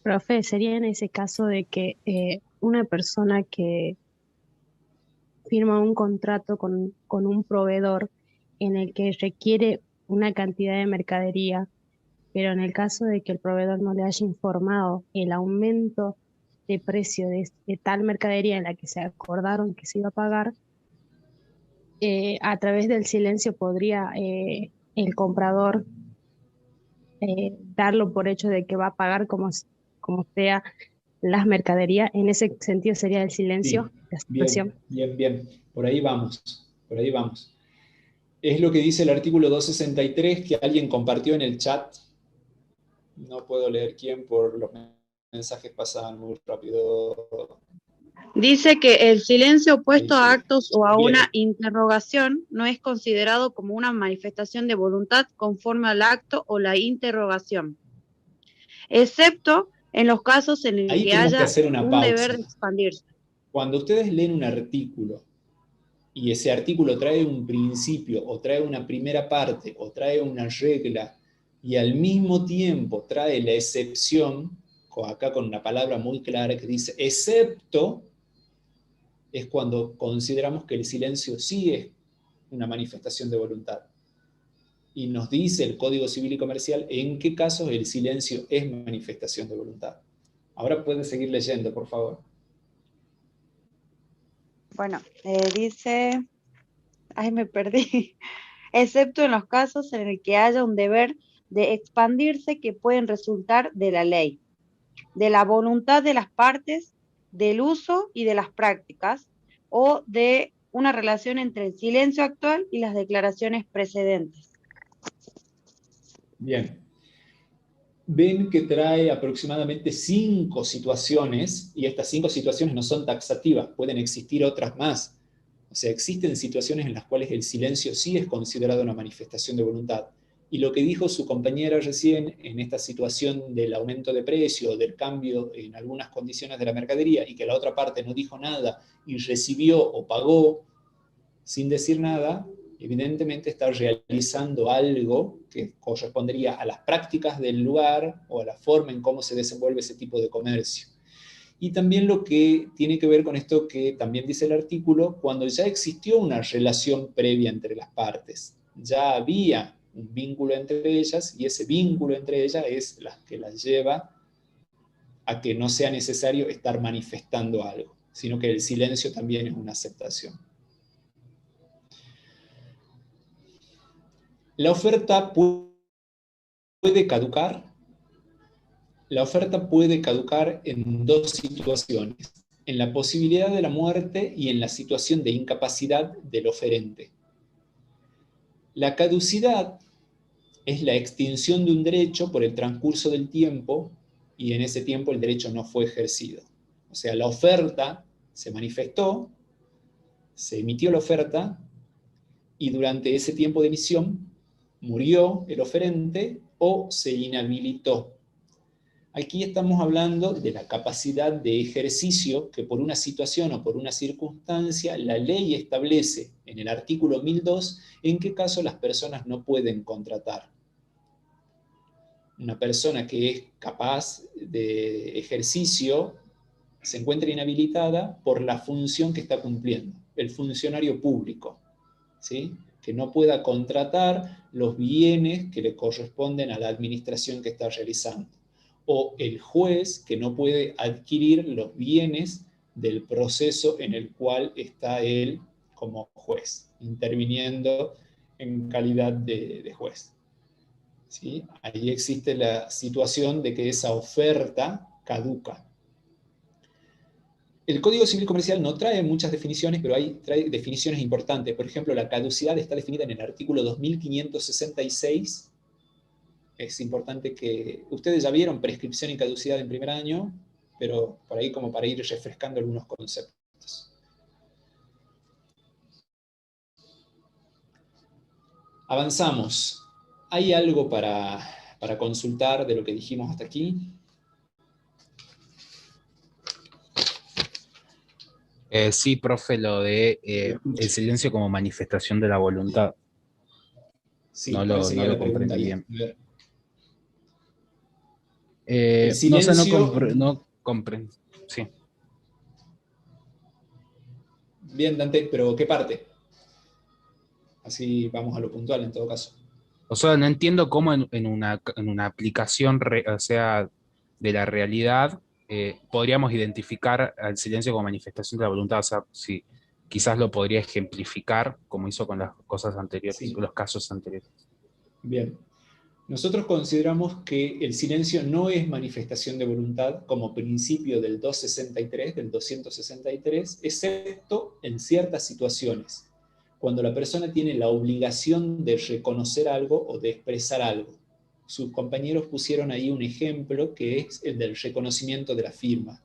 Profe, sería en ese caso de que una persona que firma un contrato con un proveedor en el que requiere una cantidad de mercadería, pero en el caso de que el proveedor no le haya informado el aumento de precio de tal mercadería en la que se acordaron que se iba a pagar, a través del silencio podría el comprador darlo por hecho de que va a pagar como sea las mercaderías. En ese sentido sería el silencio, Sí, la situación. bien. Por ahí vamos. Es lo que dice el artículo 263 que alguien compartió en el chat. No puedo leer quién por los mensajes pasan muy rápido. Dice que el silencio opuesto Ahí a sí. actos o a Bien. una interrogación no es considerado como una manifestación de voluntad conforme al acto o la interrogación, excepto en los casos en los Ahí que tenemos que haya hacer una un pausa. deber de expandirse. Cuando ustedes leen un artículo y ese artículo trae un principio o trae una primera parte o trae una regla y al mismo tiempo trae la excepción, acá con una palabra muy clara que dice excepto, es cuando consideramos que el silencio sí es una manifestación de voluntad. Y nos dice el Código Civil y Comercial en qué casos el silencio es manifestación de voluntad. Ahora pueden seguir leyendo, por favor. Bueno, dice, ay, me perdí, excepto en los casos en el que haya un deber de expandirse que pueden resultar de la ley, de la voluntad de las partes, del uso y de las prácticas, o de una relación entre el silencio actual y las declaraciones precedentes. Bien. Ven que trae aproximadamente 5 situaciones, y estas 5 situaciones no son taxativas, pueden existir otras más. O sea, existen situaciones en las cuales el silencio sí es considerado una manifestación de voluntad. Y lo que dijo su compañera recién en esta situación del aumento de precio, del cambio en algunas condiciones de la mercadería, y que la otra parte no dijo nada y recibió o pagó sin decir nada, evidentemente está realizando algo que correspondería a las prácticas del lugar o a la forma en cómo se desenvuelve ese tipo de comercio. Y también lo que tiene que ver con esto que también dice el artículo, cuando ya existió una relación previa entre las partes, ya había un vínculo entre ellas, y ese vínculo entre ellas es la que las lleva a que no sea necesario estar manifestando algo, sino que el silencio también es una aceptación. La oferta puede caducar. La oferta puede caducar en 2 situaciones, en la posibilidad de la muerte y en la situación de incapacidad del oferente. La caducidad es la extinción de un derecho por el transcurso del tiempo y en ese tiempo el derecho no fue ejercido. O sea, la oferta se manifestó, se emitió la oferta y durante ese tiempo de emisión murió el oferente o se inhabilitó. Aquí estamos hablando de la capacidad de ejercicio que por una situación o por una circunstancia la ley establece en el artículo 1002 en qué caso las personas no pueden contratar. Una persona que es capaz de ejercicio se encuentra inhabilitada por la función que está cumpliendo, el funcionario público, ¿sí? que no pueda contratar los bienes que le corresponden a la administración que está realizando, o el juez que no puede adquirir los bienes del proceso en el cual está él como juez, interviniendo en calidad de juez. ¿Sí? Ahí existe la situación de que esa oferta caduca. El Código Civil Comercial no trae muchas definiciones, pero trae definiciones importantes. Por ejemplo, la caducidad está definida en el artículo 2566. Es importante que... Ustedes ya vieron prescripción y caducidad en primer año, pero por ahí como para ir refrescando algunos conceptos. Avanzamos. ¿Hay algo para consultar de lo que dijimos hasta aquí? Sí, profe, lo de el silencio como manifestación de la voluntad. Sí, no lo pregunta comprendí ahí. bien. El silencio... no comprendo. Sí. Bien, Dante, pero ¿qué parte? Así vamos a lo puntual en todo caso. O sea, no entiendo cómo en una aplicación, o sea, de la realidad, podríamos identificar al silencio como manifestación de la voluntad. O sea, si quizás lo podría ejemplificar como hizo con las cosas anteriores, Sí. los casos anteriores. Bien. Nosotros consideramos que el silencio no es manifestación de voluntad como principio del 263, excepto en ciertas situaciones, cuando la persona tiene la obligación de reconocer algo o de expresar algo. Sus compañeros pusieron ahí un ejemplo que es el del reconocimiento de la firma.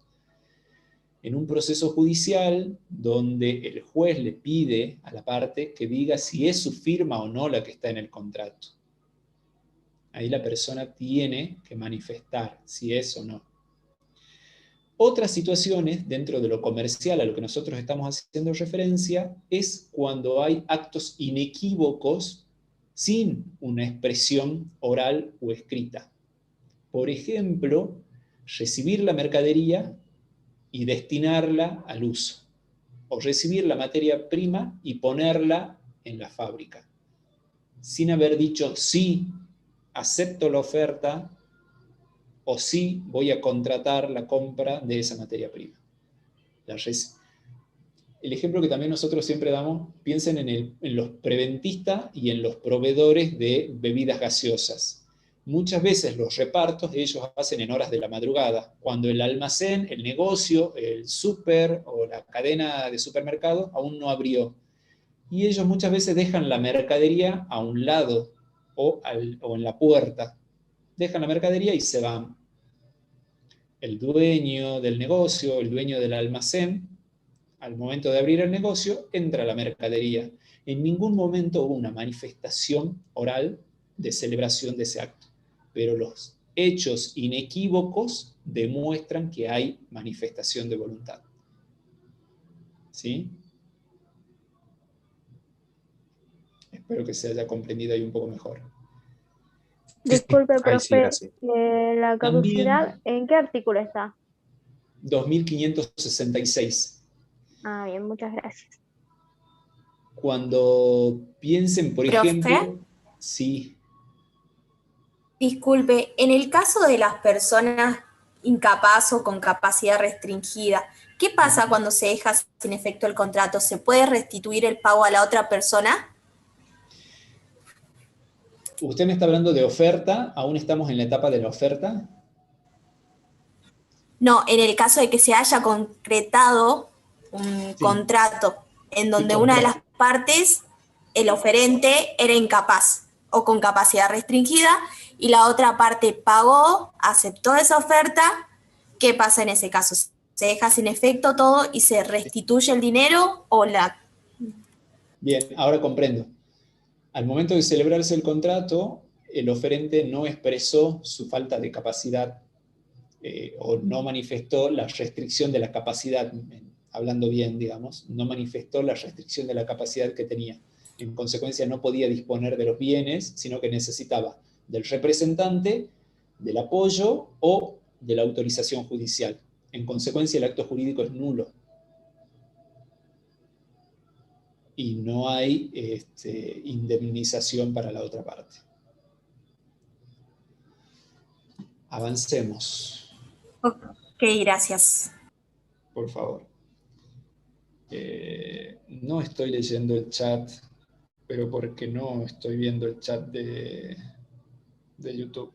En un proceso judicial donde el juez le pide a la parte que diga si es su firma o no la que está en el contrato. Ahí la persona tiene que manifestar si es o no. Otras situaciones, dentro de lo comercial, a lo que nosotros estamos haciendo referencia, es cuando hay actos inequívocos sin una expresión oral o escrita. Por ejemplo, recibir la mercadería y destinarla al uso, o recibir la materia prima y ponerla en la fábrica, sin haber dicho sí, acepto la oferta, o sí voy a contratar la compra de esa materia prima. El ejemplo que también nosotros siempre damos, piensen en los preventistas y en los proveedores de bebidas gaseosas. Muchas veces los repartos ellos hacen en horas de la madrugada, cuando el almacén, el negocio, el súper o la cadena de supermercados aún no abrió. Y ellos muchas veces dejan la mercadería a un lado o en la puerta. Dejan la mercadería y se van. El dueño del negocio, el dueño del almacén, al momento de abrir el negocio, entra la mercadería. En ningún momento hubo una manifestación oral de celebración de ese acto, pero los hechos inequívocos demuestran que hay manifestación de voluntad. ¿Sí? Espero que se haya comprendido ahí un poco mejor. Disculpe, profe, sí, la caducidad, ¿en qué artículo está? 2566. Ah, bien, muchas gracias. Cuando piensen, por ¿Profe? ejemplo... Sí. Disculpe, en el caso de las personas incapaz o con capacidad restringida, ¿qué pasa cuando se deja sin efecto el contrato? ¿Se puede restituir el pago a la otra persona? Usted me está hablando de oferta, ¿aún estamos en la etapa de la oferta? No, en el caso de que se haya concretado un contrato en donde una de las partes, el oferente, era incapaz o con capacidad restringida y la otra parte pagó, aceptó esa oferta, ¿qué pasa en ese caso? ¿Se deja sin efecto todo y se restituye el dinero o la...? Bien, ahora comprendo. Al momento de celebrarse el contrato, el oferente no expresó su falta de capacidad o no manifestó la restricción de la capacidad, hablando bien, digamos, no manifestó la restricción de la capacidad que tenía. En consecuencia, no podía disponer de los bienes, sino que necesitaba del representante, del apoyo o de la autorización judicial. En consecuencia, el acto jurídico es nulo. y no hay indemnización para la otra parte. Avancemos. Ok, gracias. Por favor. No estoy leyendo el chat, pero porque no estoy viendo el chat de YouTube.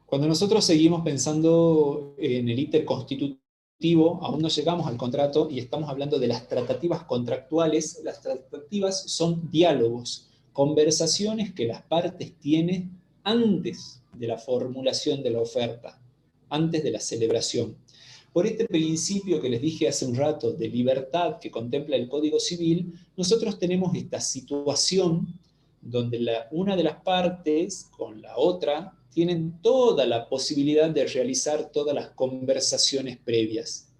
Cuando nosotros seguimos pensando en el íter constitutivo, aún no llegamos al contrato y estamos hablando de las tratativas contractuales. Las tratativas son diálogos, conversaciones que las partes tienen antes de la formulación de la oferta, antes de la celebración. Por este principio que les dije hace un rato de libertad que contempla el Código Civil, nosotros tenemos esta situación donde una de las partes con la otra tienen toda la posibilidad de realizar todas las conversaciones previas.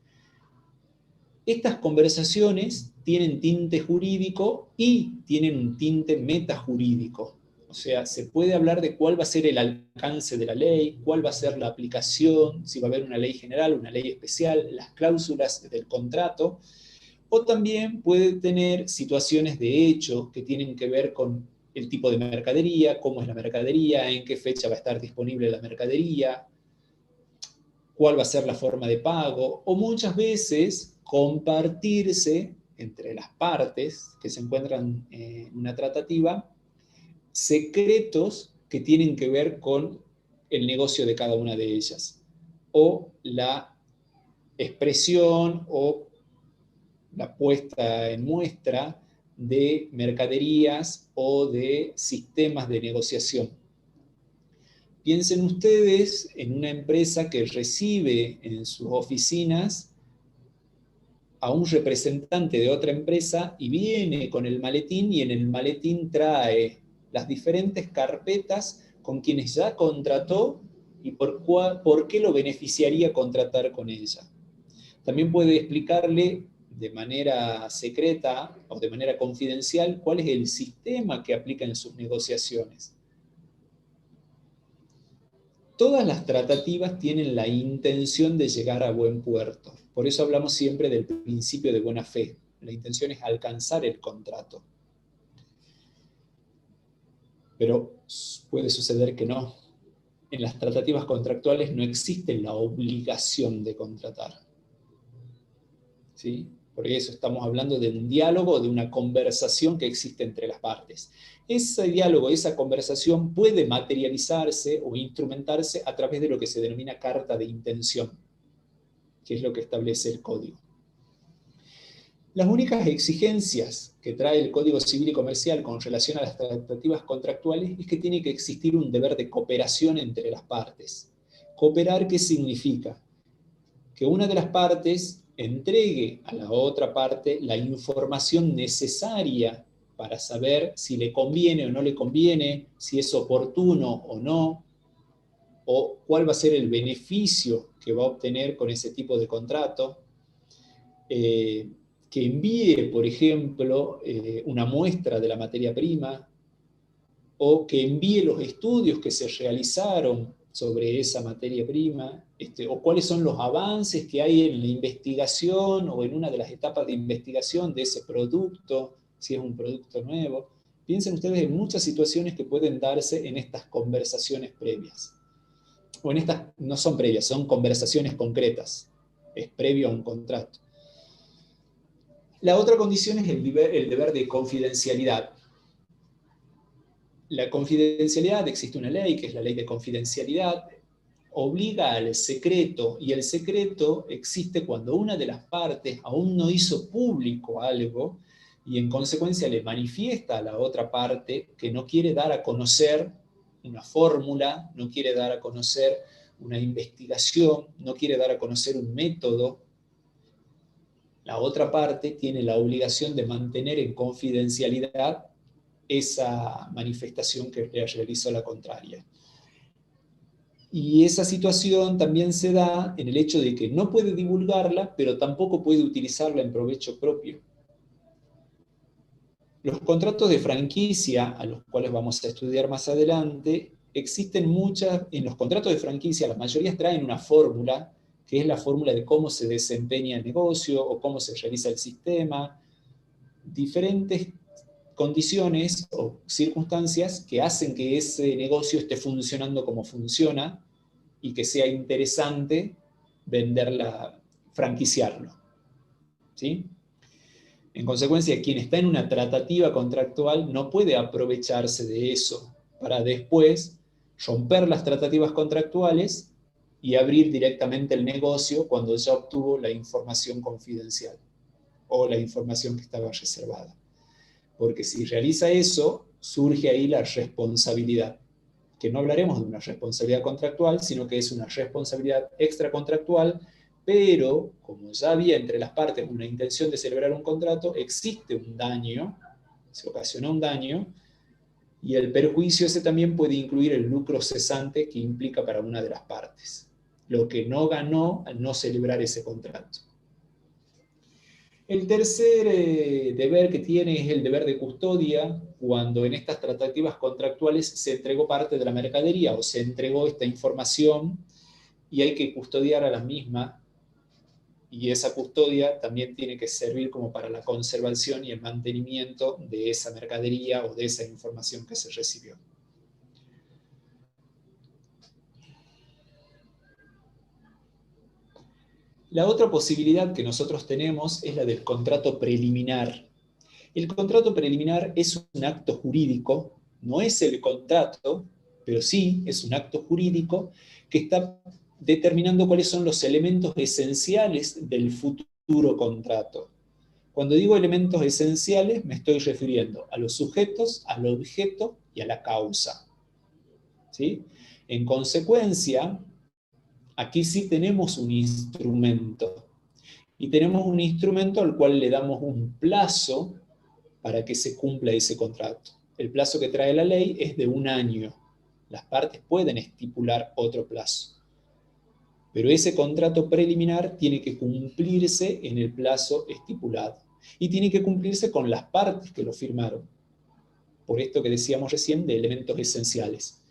Estas conversaciones tienen tinte jurídico y tienen un tinte metajurídico. O sea, se puede hablar de cuál va a ser el alcance de la ley, cuál va a ser la aplicación, si va a haber una ley general, una ley especial, las cláusulas del contrato, o también puede tener situaciones de hecho que tienen que ver con el tipo de mercadería, cómo es la mercadería, en qué fecha va a estar disponible la mercadería, cuál va a ser la forma de pago, o muchas veces compartirse entre las partes que se encuentran en una tratativa secretos que tienen que ver con el negocio de cada una de ellas, o la expresión o la puesta en muestra de mercaderías o de sistemas de negociación. Piensen ustedes en una empresa que recibe en sus oficinas a un representante de otra empresa y viene con el maletín y en el maletín trae las diferentes carpetas con quienes ya contrató y por qué lo beneficiaría contratar con ella. También puede explicarle de manera secreta o de manera confidencial cuál es el sistema que aplica en sus negociaciones. Todas las tratativas tienen la intención de llegar a buen puerto. Por eso hablamos siempre del principio de buena fe. La intención es alcanzar el contrato. Pero puede suceder que no. En las tratativas contractuales no existe la obligación de contratar. ¿Sí? Por eso estamos hablando de un diálogo, de una conversación que existe entre las partes. Ese diálogo, esa conversación puede materializarse o instrumentarse a través de lo que se denomina carta de intención, que es lo que establece el Código. Las únicas exigencias que trae el Código Civil y Comercial con relación a las tratativas contractuales es que tiene que existir un deber de cooperación entre las partes. ¿Cooperar qué significa? Que una de las partes entregue a la otra parte la información necesaria para saber si le conviene o no le conviene, si es oportuno o no, o cuál va a ser el beneficio que va a obtener con ese tipo de contrato. Que envíe, por ejemplo, una muestra de la materia prima, o que envíe los estudios que se realizaron sobre esa materia prima, o cuáles son los avances que hay en la investigación o en una de las etapas de investigación de ese producto, si es un producto nuevo. Piensen ustedes en muchas situaciones que pueden darse en estas conversaciones previas. O en estas, no son previas, son conversaciones concretas. Es previo a un contrato. La otra condición es el deber de confidencialidad. La confidencialidad, existe una ley que es la ley de confidencialidad, obliga al secreto, y el secreto existe cuando una de las partes aún no hizo público algo y en consecuencia le manifiesta a la otra parte que no quiere dar a conocer una fórmula, no quiere dar a conocer una investigación, no quiere dar a conocer un método. La otra parte tiene la obligación de mantener en confidencialidad esa manifestación que realizó la contraria. Y esa situación también se da en el hecho de que no puede divulgarla, pero tampoco puede utilizarla en provecho propio. Los contratos de franquicia, a los cuales vamos a estudiar más adelante, existen muchas, en los contratos de franquicia la mayoría traen una fórmula, que es la fórmula de cómo se desempeña el negocio o cómo se realiza el sistema, diferentes condiciones o circunstancias que hacen que ese negocio esté funcionando como funciona y que sea interesante franquiciarlo. ¿Sí? En consecuencia, quien está en una tratativa contractual no puede aprovecharse de eso para después romper las tratativas contractuales y abrir directamente el negocio cuando ya obtuvo la información confidencial o la información que estaba reservada. Porque si realiza eso, surge ahí la responsabilidad, que no hablaremos de una responsabilidad contractual, sino que es una responsabilidad extracontractual, pero como ya había entre las partes una intención de celebrar un contrato, existe un daño, se ocasiona un daño, y el perjuicio ese también puede incluir el lucro cesante que implica para una de las partes, lo que no ganó al no celebrar ese contrato. El tercer deber que tiene es el deber de custodia, cuando en estas tratativas contractuales se entregó parte de la mercadería o se entregó esta información y hay que custodiar a la misma, y esa custodia también tiene que servir como para la conservación y el mantenimiento de esa mercadería o de esa información que se recibió. La otra posibilidad que nosotros tenemos es la del contrato preliminar. El contrato preliminar es un acto jurídico, no es el contrato, pero sí es un acto jurídico que está determinando cuáles son los elementos esenciales del futuro contrato. Cuando digo elementos esenciales, me estoy refiriendo a los sujetos, al objeto y a la causa. ¿Sí? En consecuencia, aquí sí tenemos un instrumento. Y tenemos un instrumento al cual le damos un plazo para que se cumpla ese contrato. El plazo que trae la ley es de 1 año. Las partes pueden estipular otro plazo. Pero ese contrato preliminar tiene que cumplirse en el plazo estipulado. Y tiene que cumplirse con las partes que lo firmaron. Por esto que decíamos recién de elementos esenciales.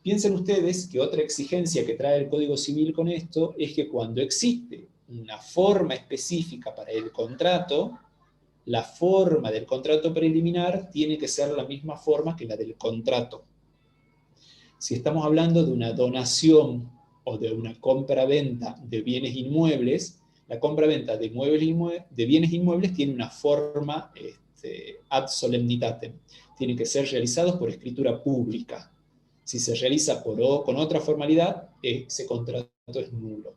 Piensen ustedes que otra exigencia que trae el Código Civil con esto es que cuando existe una forma específica para el contrato, la forma del contrato preliminar tiene que ser la misma forma que la del contrato. Si estamos hablando de una donación o de una compra-venta de bienes inmuebles, la compra-venta de bienes inmuebles tiene una forma ad solemnitatem. Tienen que ser realizados por escritura pública. Si se realiza con otra formalidad, ese contrato es nulo.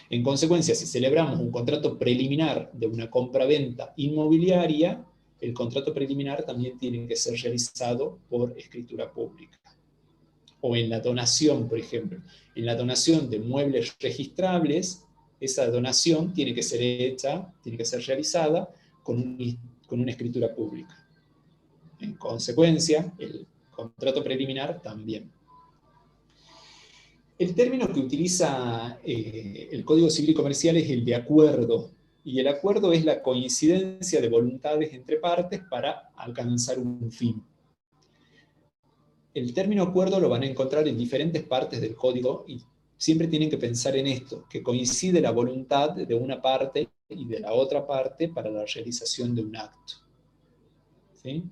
En consecuencia, si celebramos un contrato preliminar de una compra-venta inmobiliaria, el contrato preliminar también tiene que ser realizado por escritura pública. O en la donación, por ejemplo. En la donación de muebles registrables, esa donación tiene que ser hecha, tiene que ser realizada con una escritura pública. En consecuencia, el contrato preliminar también. El término que utiliza el Código Civil y Comercial es el de acuerdo, y el acuerdo es la coincidencia de voluntades entre partes para alcanzar un fin. El término acuerdo lo van a encontrar en diferentes partes del Código, y siempre tienen que pensar en esto, que coincide la voluntad de una parte y de la otra parte para la realización de un acto. ¿Sí?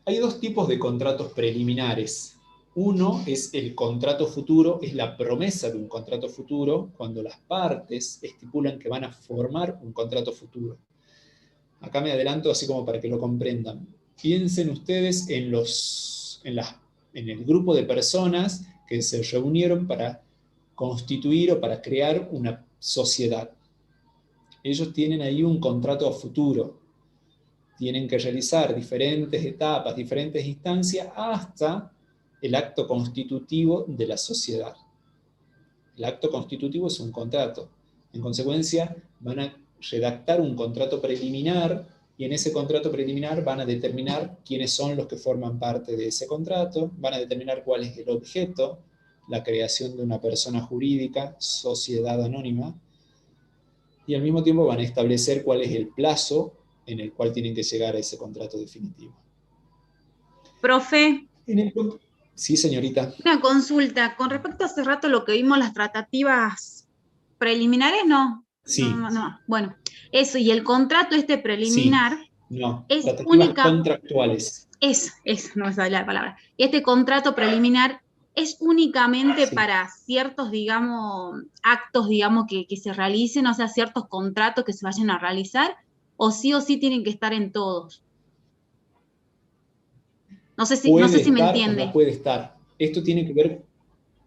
Hay 2 tipos de contratos preliminares. Uno es el contrato futuro, es la promesa de un contrato futuro, cuando las partes estipulan que van a formar un contrato futuro. Acá me adelanto así como para que lo comprendan. Piensen ustedes en el grupo de personas que se reunieron para constituir o para crear una sociedad. Ellos tienen ahí un contrato a futuro. Tienen que realizar diferentes etapas, diferentes instancias, hasta el acto constitutivo de la sociedad. El acto constitutivo es un contrato. En consecuencia, van a redactar un contrato preliminar, y en ese contrato preliminar van a determinar quiénes son los que forman parte de ese contrato, van a determinar cuál es el objeto, la creación de una persona jurídica, sociedad anónima, y al mismo tiempo van a establecer cuál es el plazo en el cual tienen que llegar a ese contrato definitivo. Profe. Sí, señorita. Una consulta. Con respecto a hace rato lo que vimos, las tratativas preliminares, ¿no? Sí. No. Bueno, eso, y el contrato preliminar. Sí. No, es tratativas contractuales. Eso, no me sale la palabra. Este contrato preliminar es únicamente para ciertos, digamos, actos, digamos, que se realicen, o sea, ciertos contratos que se vayan a realizar, o sí tienen que estar en todos. No sé si me entiende. No puede estar. Esto tiene que ver,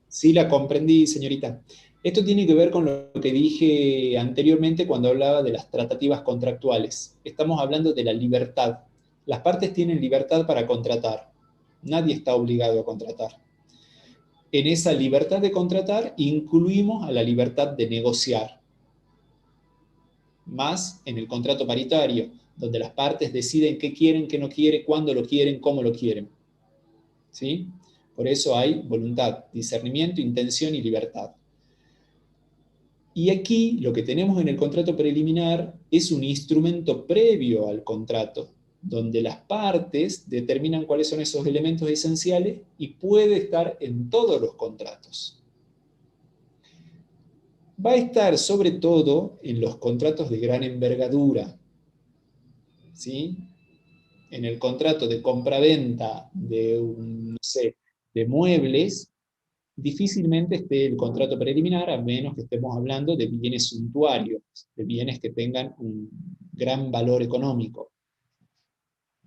sí la comprendí, señorita. Esto tiene que ver con lo que dije anteriormente cuando hablaba de las tratativas contractuales. Estamos hablando de la libertad. Las partes tienen libertad para contratar. Nadie está obligado a contratar. En esa libertad de contratar incluimos a la libertad de negociar. Más en el contrato paritario, donde las partes deciden qué quieren, qué no quieren, cuándo lo quieren, cómo lo quieren. ¿Sí? Por eso hay voluntad, discernimiento, intención y libertad. Y aquí lo que tenemos en el contrato preliminar es un instrumento previo al contrato, donde las partes determinan cuáles son esos elementos esenciales y puede estar en todos los contratos. Va a estar sobre todo en los contratos de gran envergadura, ¿sí? En el contrato de compra-venta de muebles, difícilmente esté el contrato preliminar, a menos que estemos hablando de bienes suntuarios, de bienes que tengan un gran valor económico.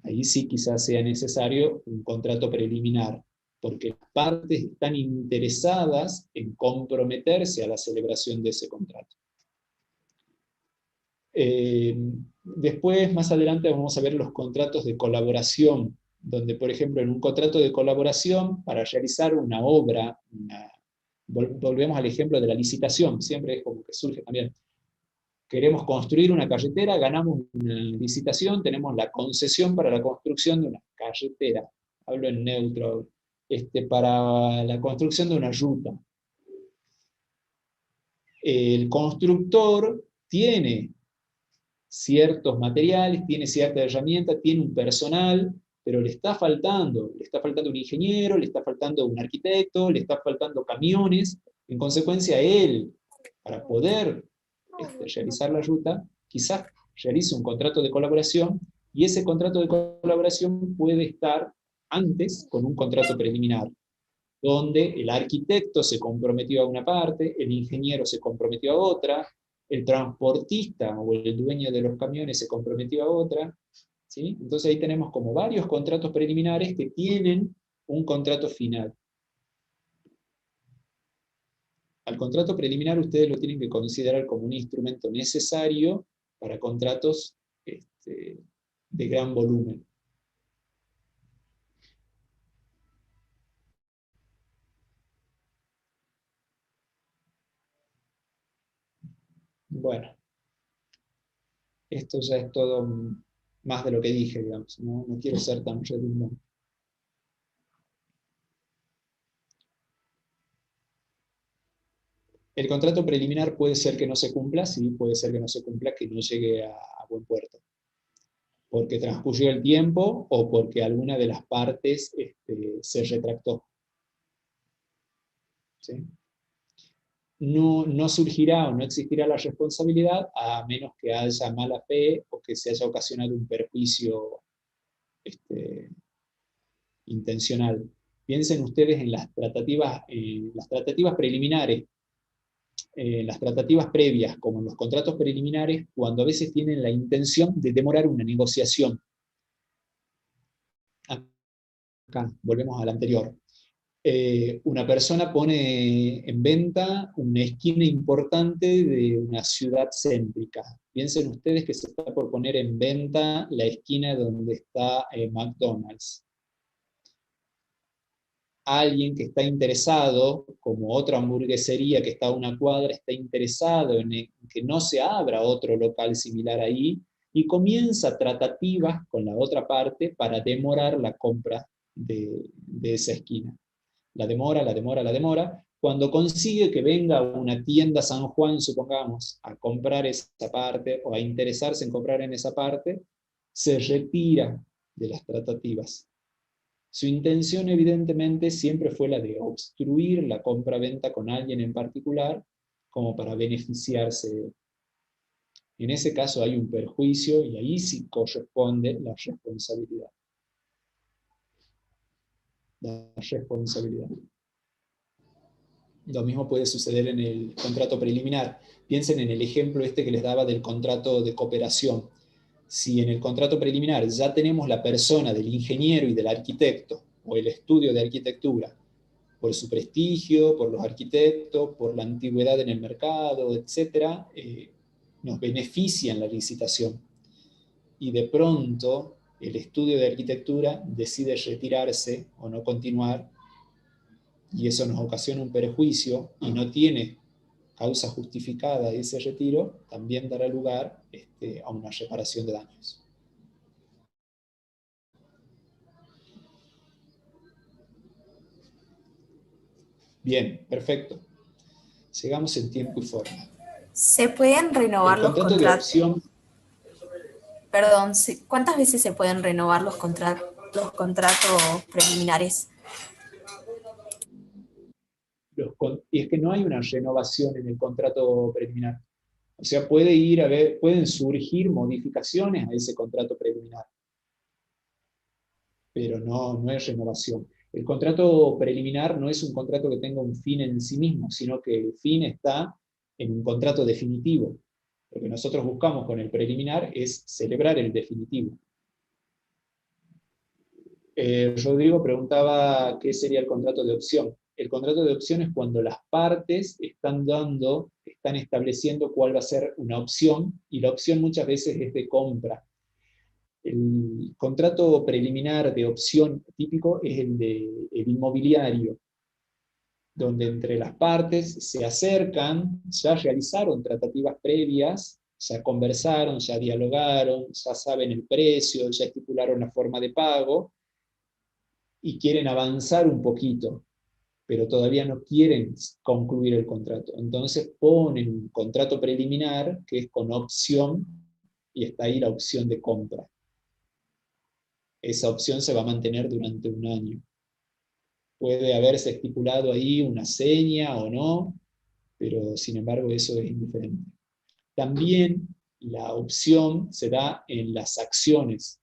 Ahí sí quizás sea necesario un contrato preliminar, porque las partes están interesadas en comprometerse a la celebración de ese contrato. Después, más adelante, vamos a ver los contratos de colaboración, donde, por ejemplo, en un contrato de colaboración, para realizar una obra, volvemos al ejemplo de la licitación, siempre es como que surge también. Queremos construir una carretera, ganamos una licitación, tenemos la concesión para la construcción de una carretera, hablo en neutro, para la construcción de una ruta. El constructor tiene ciertos materiales, tiene cierta herramienta, tiene un personal, pero le está faltando un ingeniero, le está faltando un arquitecto, le está faltando camiones. En consecuencia, él, para poder realizar la ruta, quizás realice un contrato de colaboración, y ese contrato de colaboración puede estar antes con un contrato preliminar, donde el arquitecto se comprometió a una parte, el ingeniero se comprometió a otra, el transportista o el dueño de los camiones se comprometió a otra, ¿sí? Entonces ahí tenemos como varios contratos preliminares que tienen un contrato final. Al contrato preliminar ustedes lo tienen que considerar como un instrumento necesario para contratos de gran volumen. Bueno, esto ya es todo más de lo que dije, digamos, no quiero ser tan redundante. El contrato preliminar puede ser que no se cumpla, sí, puede ser que no se cumpla, que no llegue a buen puerto. Porque transcurrió el tiempo o porque alguna de las partes se retractó. ¿Sí? No surgirá o no existirá la responsabilidad a menos que haya mala fe o que se haya ocasionado un perjuicio intencional. Piensen ustedes en las tratativas preliminares, las tratativas previas, como en los contratos preliminares, cuando a veces tienen la intención de demorar una negociación. Acá, volvemos al anterior. Una persona pone en venta una esquina importante de una ciudad céntrica. Piensen ustedes que se está por poner en venta la esquina donde está McDonald's. Alguien que está interesado, como otra hamburguesería que está a una cuadra, está interesado en que no se abra otro local similar ahí, y comienza tratativas con la otra parte para demorar la compra de esa esquina. La demora. Cuando consigue que venga una tienda San Juan, supongamos, a comprar esa parte, o a interesarse en comprar en esa parte, se retira de las tratativas. Su intención evidentemente siempre fue la de obstruir la compra-venta con alguien en particular, como para beneficiarse. En ese caso hay un perjuicio y ahí sí corresponde la responsabilidad. La responsabilidad. Lo mismo puede suceder en el contrato preliminar. Piensen en el ejemplo este que les daba del contrato de cooperación. Si en el contrato preliminar ya tenemos la persona del ingeniero y del arquitecto, o el estudio de arquitectura, por su prestigio, por los arquitectos, por la antigüedad en el mercado, etc., nos benefician la licitación. Y de pronto el estudio de arquitectura decide retirarse o no continuar, y eso nos ocasiona un perjuicio y no tiene causa justificada de ese retiro, también dará lugar a una reparación de daños. Bien, perfecto. Llegamos en tiempo y forma. ¿Se pueden renovar El los contrato de contratos? opción, Perdón, ¿cuántas veces se pueden renovar los contratos preliminares? y es que no hay una renovación en el contrato preliminar. O sea, pueden surgir modificaciones a ese contrato preliminar, pero no es renovación. El contrato preliminar no es un contrato que tenga un fin en sí mismo, sino que el fin está en un contrato definitivo. Lo que nosotros buscamos con el preliminar es celebrar el definitivo. Rodrigo preguntaba qué sería el contrato de opción. El contrato de opción es cuando las partes están estableciendo cuál va a ser una opción, y la opción muchas veces es de compra. El contrato preliminar de opción típico es el inmobiliario, donde entre las partes se acercan, ya realizaron tratativas previas, ya conversaron, ya dialogaron, ya saben el precio, ya estipularon la forma de pago, y quieren avanzar un poquito, pero todavía no quieren concluir el contrato. Entonces ponen un contrato preliminar que es con opción, y está ahí la opción de compra. Esa opción se va a mantener durante un año. Puede haberse estipulado ahí una seña o no, pero sin embargo eso es indiferente. También la opción se da en las acciones,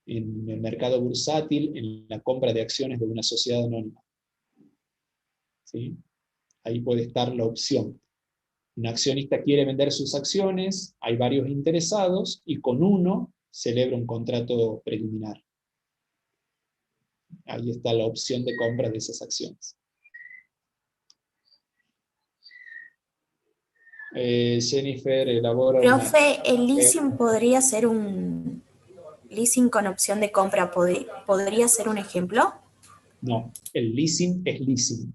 en el mercado bursátil, en la compra de acciones de una sociedad anónima. ¿Sí? Ahí puede estar la opción. Un accionista quiere vender sus acciones, hay varios interesados, y con uno celebra un contrato preliminar. Ahí está la opción de compra de esas acciones. Jennifer elabora Profe, ¿el leasing podría ser un leasing con opción de compra? ¿Podría ser un ejemplo? No, el leasing es leasing.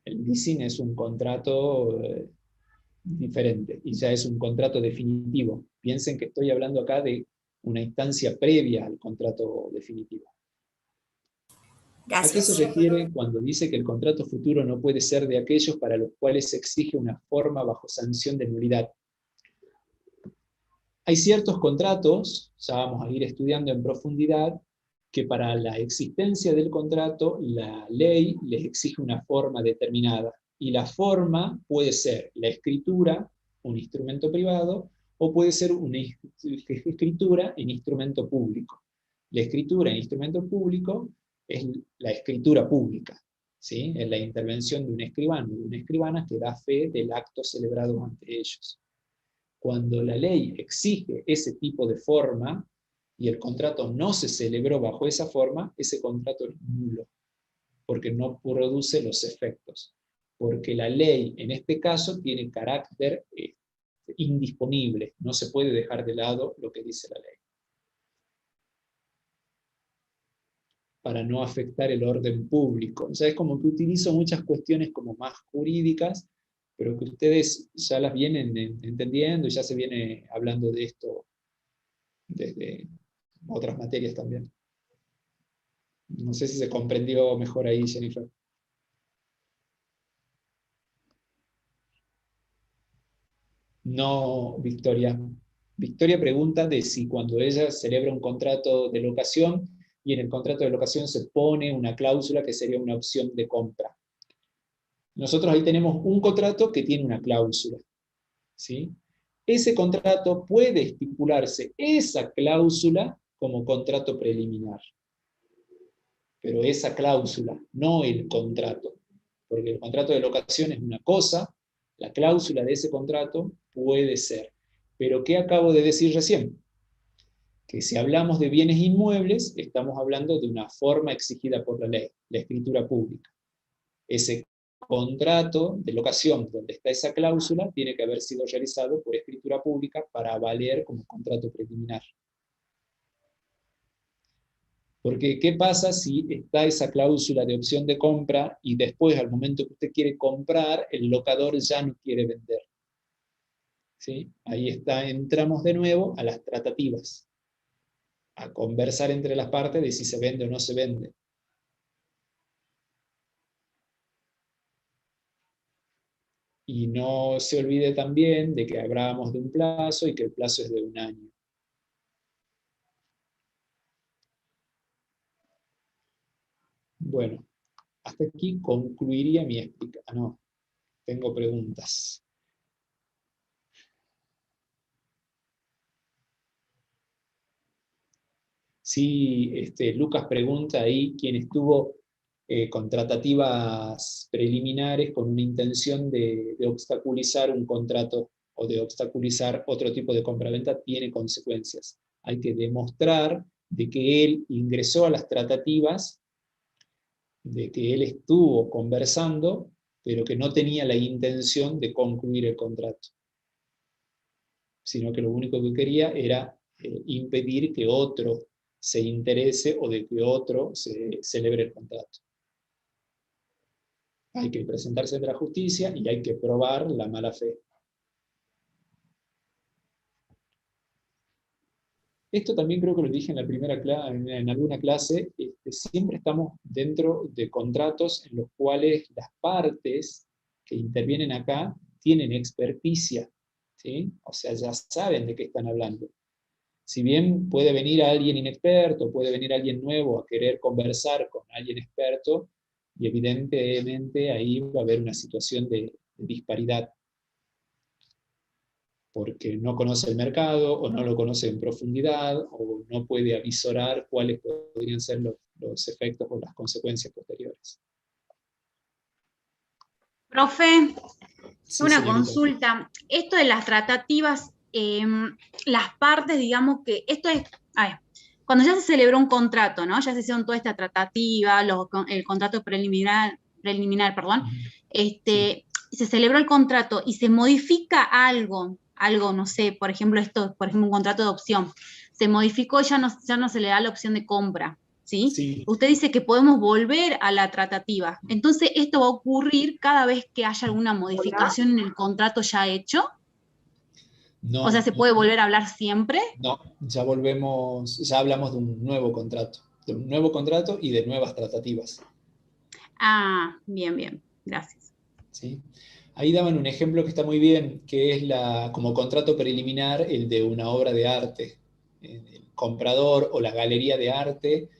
El leasing es un contrato diferente, y ya es un contrato definitivo. Piensen que estoy hablando acá de una instancia previa al contrato definitivo. Gracias. ¿A qué se refiere cuando dice que el contrato futuro no puede ser de aquellos para los cuales se exige una forma bajo sanción de nulidad? Hay ciertos contratos, ya vamos a ir estudiando en profundidad, que para la existencia del contrato la ley les exige una forma determinada, y la forma puede ser la escritura, un instrumento privado, o puede ser una escritura en instrumento público. La escritura en instrumento público es la escritura pública, ¿sí? Es la intervención de un escribano o de una escribana que da fe del acto celebrado ante ellos. Cuando la ley exige ese tipo de forma y el contrato no se celebró bajo esa forma, ese contrato es nulo, porque no produce los efectos. Porque la ley, en este caso, tiene carácter indisponible, no se puede dejar de lado lo que dice la ley, para no afectar el orden público. O sea, es como que utilizo muchas cuestiones como más jurídicas, pero que ustedes ya las vienen entendiendo y ya se viene hablando de esto desde otras materias también. No sé si se comprendió mejor ahí, Jennifer. No, Victoria, Victoria pregunta de si cuando ella celebra un contrato de locación y en el contrato de locación se pone una cláusula que sería una opción de compra. Nosotros ahí tenemos un contrato que tiene una cláusula, ¿sí? Ese contrato puede estipularse esa cláusula como contrato preliminar. Pero esa cláusula, no el contrato. Porque el contrato de locación es una cosa, la cláusula de ese contrato puede ser. Pero ¿qué acabo de decir recién? Que si hablamos de bienes inmuebles, estamos hablando de una forma exigida por la ley, la escritura pública. Ese contrato de locación donde está esa cláusula tiene que haber sido realizado por escritura pública para valer como contrato preliminar. Porque, ¿qué pasa si está esa cláusula de opción de compra y después, al momento que usted quiere comprar, el locador ya no quiere vender? ¿Sí? Ahí entramos de nuevo a las tratativas, a conversar entre las partes de si se vende o no se vende. Y no se olvide también de que hablábamos de un plazo y que el plazo es de 1 año. Bueno, hasta aquí concluiría mi explicación. Ah, no, tengo preguntas. Sí, Lucas pregunta ahí quién estuvo con tratativas preliminares con una intención de obstaculizar un contrato o de obstaculizar otro tipo de compraventa, tiene consecuencias. Hay que demostrar de que él ingresó a las tratativas, de que él estuvo conversando, pero que no tenía la intención de concluir el contrato, sino que lo único que quería era impedir que otro se interese o de que otro se celebre el contrato. Hay que presentarse ante la justicia y hay que probar la mala fe. Esto también creo que lo dije en la primera clase, en alguna clase, siempre estamos dentro de contratos en los cuales las partes que intervienen acá tienen experticia, ¿sí? O sea, ya saben de qué están hablando. Si bien puede venir alguien inexperto, puede venir alguien nuevo a querer conversar con alguien experto, y evidentemente ahí va a haber una situación de disparidad, porque no conoce el mercado, o no lo conoce en profundidad, o no puede avisorar cuáles podrían ser los efectos o las consecuencias posteriores. Profe, Sí, una señorita. consulta. Esto de las tratativas, las partes, digamos que esto es, a ver, cuando ya se celebró un contrato, ¿no? Ya se hicieron toda esta tratativa, el contrato preliminar, perdón, se celebró el contrato y se modifica algo, no sé, por ejemplo, un contrato de opción, se modificó, ya no se le da la opción de compra, ¿sí? Sí. Usted dice que podemos volver a la tratativa. Entonces, ¿esto va a ocurrir cada vez que haya alguna modificación en el contrato ya hecho? No, O sea, ¿se puede volver a hablar siempre? No, ya hablamos de un nuevo contrato. De un nuevo contrato y de nuevas tratativas. Ah, bien, gracias. ¿Sí? Ahí daban un ejemplo que está muy bien, que es como contrato preliminar el de una obra de arte. El comprador o la galería de arte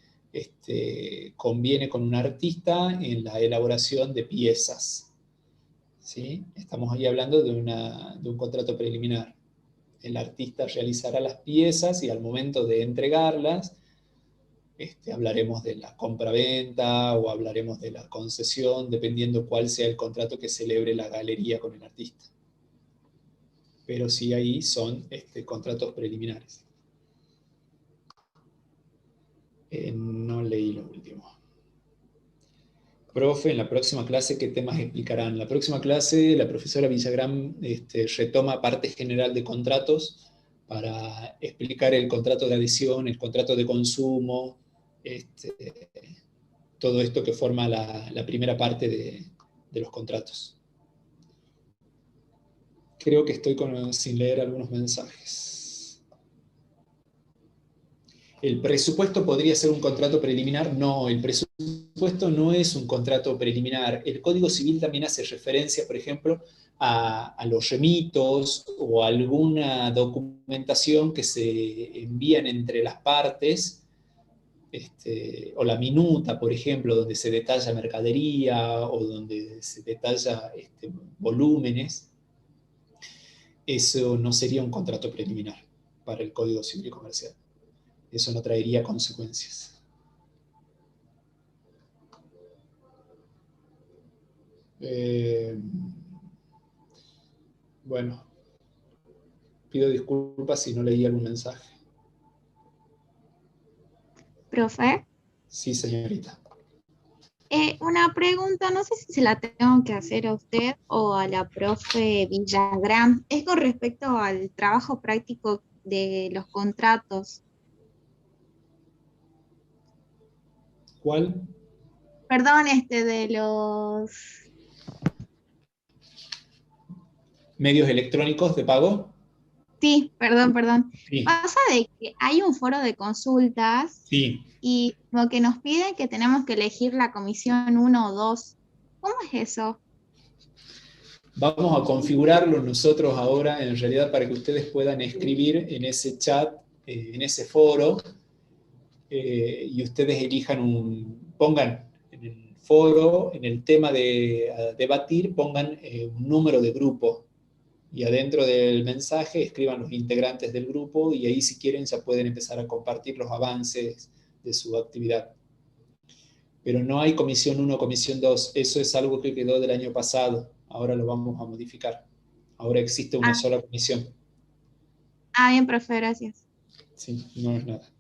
conviene con un artista en la elaboración de piezas. ¿Sí? Estamos ahí hablando de un contrato preliminar. El artista realizará las piezas y al momento de entregarlas, hablaremos de la compraventa o hablaremos de la concesión, dependiendo cuál sea el contrato que celebre la galería con el artista. Pero sí, ahí son contratos preliminares. No leí lo último. Profe, en la próxima clase, ¿qué temas explicarán? En la próxima clase, la profesora Villagrán retoma parte general de contratos para explicar el contrato de adhesión, el contrato de consumo, todo esto que forma la primera parte de los contratos. Creo que estoy sin leer algunos mensajes. ¿El presupuesto podría ser un contrato preliminar? No, el presupuesto no es un contrato preliminar. El Código Civil también hace referencia, por ejemplo, a los remitos o alguna documentación que se envían entre las partes, o la minuta, por ejemplo, donde se detalla mercadería o donde se detalla volúmenes. Eso no sería un contrato preliminar para el Código Civil y Comercial. Eso no traería consecuencias. Bueno, pido disculpas si no leí algún mensaje. Profe, Sí, señorita. una pregunta, no sé si se la tengo que hacer a usted o a la profe Villagrán. Es con respecto al trabajo práctico de los contratos. ¿Cuál? Perdón, de los... ¿Medios electrónicos de pago? Sí, perdón. Sí. Pasa de que hay un foro de consultas Sí. y como que nos piden que tenemos que elegir la comisión 1 o 2. ¿Cómo es eso? Vamos a configurarlo nosotros ahora, en realidad, para que ustedes puedan escribir en ese chat, en ese foro, y ustedes elijan pongan en el foro, en el tema de a debatir, pongan un número de grupo, y adentro del mensaje escriban los integrantes del grupo, y ahí si quieren ya pueden empezar a compartir los avances de su actividad. Pero no hay comisión 1 o comisión 2, eso es algo que quedó del año pasado, ahora lo vamos a modificar. Ahora existe una sola comisión. Bien, profe, gracias. Sí, no es nada.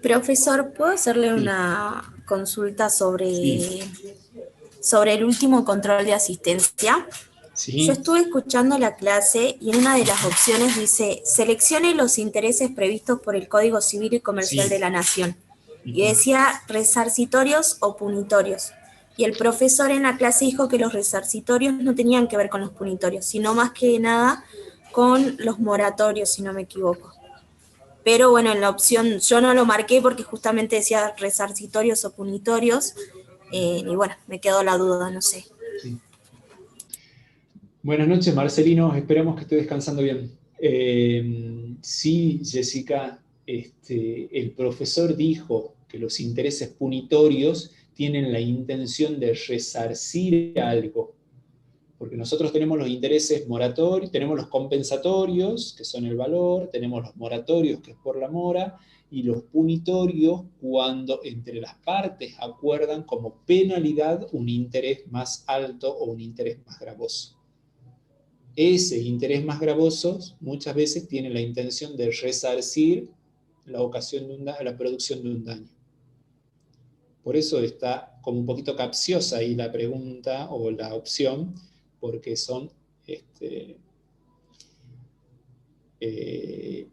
Profesor, ¿puedo hacerle una consulta sobre el último control de asistencia? Sí. Yo estuve escuchando la clase y en una de las opciones dice, seleccione los intereses previstos por el Código Civil y Comercial de la Nación. Y decía resarcitorios o punitorios. Y el profesor en la clase dijo que los resarcitorios no tenían que ver con los punitorios, sino más que nada con los moratorios, si no me equivoco. Pero bueno, en la opción yo no lo marqué porque justamente decía resarcitorios o punitorios, y bueno, me quedó la duda, no sé. Sí. Buenas noches, Marcelino, esperemos que esté descansando bien. Sí, Jessica, el profesor dijo que los intereses punitorios tienen la intención de resarcir algo, porque nosotros tenemos los intereses moratorios, tenemos los compensatorios, que son el valor, tenemos los moratorios, que es por la mora, y los punitorios cuando entre las partes acuerdan como penalidad un interés más alto o un interés más gravoso. Ese interés más gravoso muchas veces tiene la intención de resarcir la producción de un daño. Por eso está como un poquito capciosa ahí la pregunta o la opción, porque son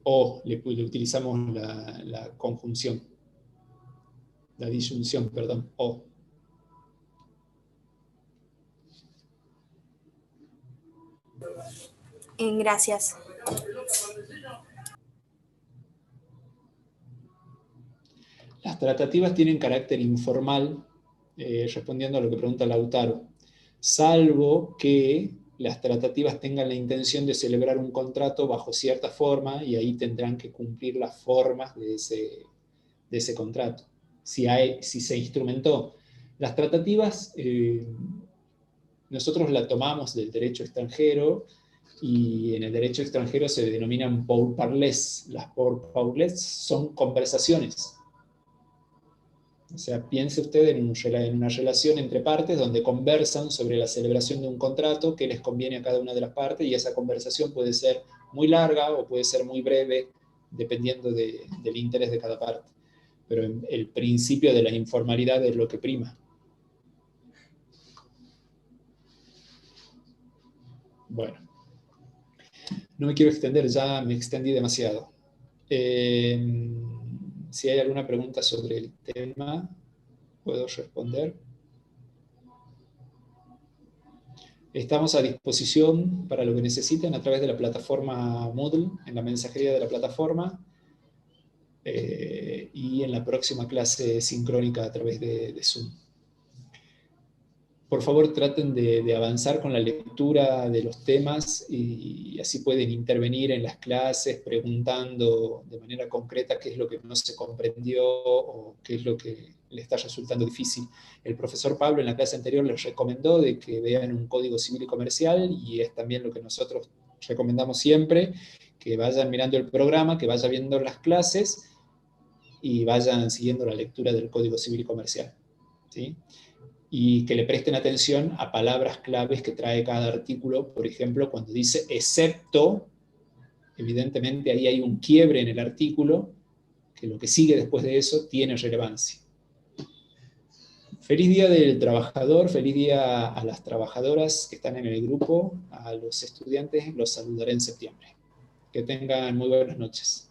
o le utilizamos la conjunción, la disyunción, perdón, o. Gracias. Las tratativas tienen carácter informal, respondiendo a lo que pregunta Lautaro, salvo que las tratativas tengan la intención de celebrar un contrato bajo cierta forma, y ahí tendrán que cumplir las formas de ese contrato. Si se instrumentó. Las tratativas, nosotros las tomamos del derecho extranjero, y en el derecho extranjero se denominan pourparlers. Las pourparlers son conversaciones. O sea, piense usted en una relación entre partes donde conversan sobre la celebración de un contrato que les conviene a cada una de las partes, y esa conversación puede ser muy larga o puede ser muy breve, dependiendo del interés de cada parte. Pero el principio de la informalidad es lo que prima. Bueno, no me quiero extender, ya me extendí demasiado. Si hay alguna pregunta sobre el tema, puedo responder. Estamos a disposición para lo que necesiten a través de la plataforma Moodle, en la mensajería de la plataforma. y en la próxima clase sincrónica a través de Zoom. Por favor, traten de avanzar con la lectura de los temas y así pueden intervenir en las clases preguntando de manera concreta qué es lo que no se comprendió o qué es lo que le está resultando difícil. El profesor Pablo en la clase anterior les recomendó de que vean un código civil y comercial, y es también lo que nosotros recomendamos siempre, que vayan mirando el programa, que vayan viendo las clases y vayan siguiendo la lectura del código civil y comercial, ¿sí? Y que le presten atención a palabras claves que trae cada artículo. Por ejemplo, cuando dice excepto, evidentemente ahí hay un quiebre en el artículo, que lo que sigue después de eso tiene relevancia. Feliz Día del Trabajador, feliz día a las trabajadoras que están en el grupo, a los estudiantes los saludaré en septiembre. Que tengan muy buenas noches.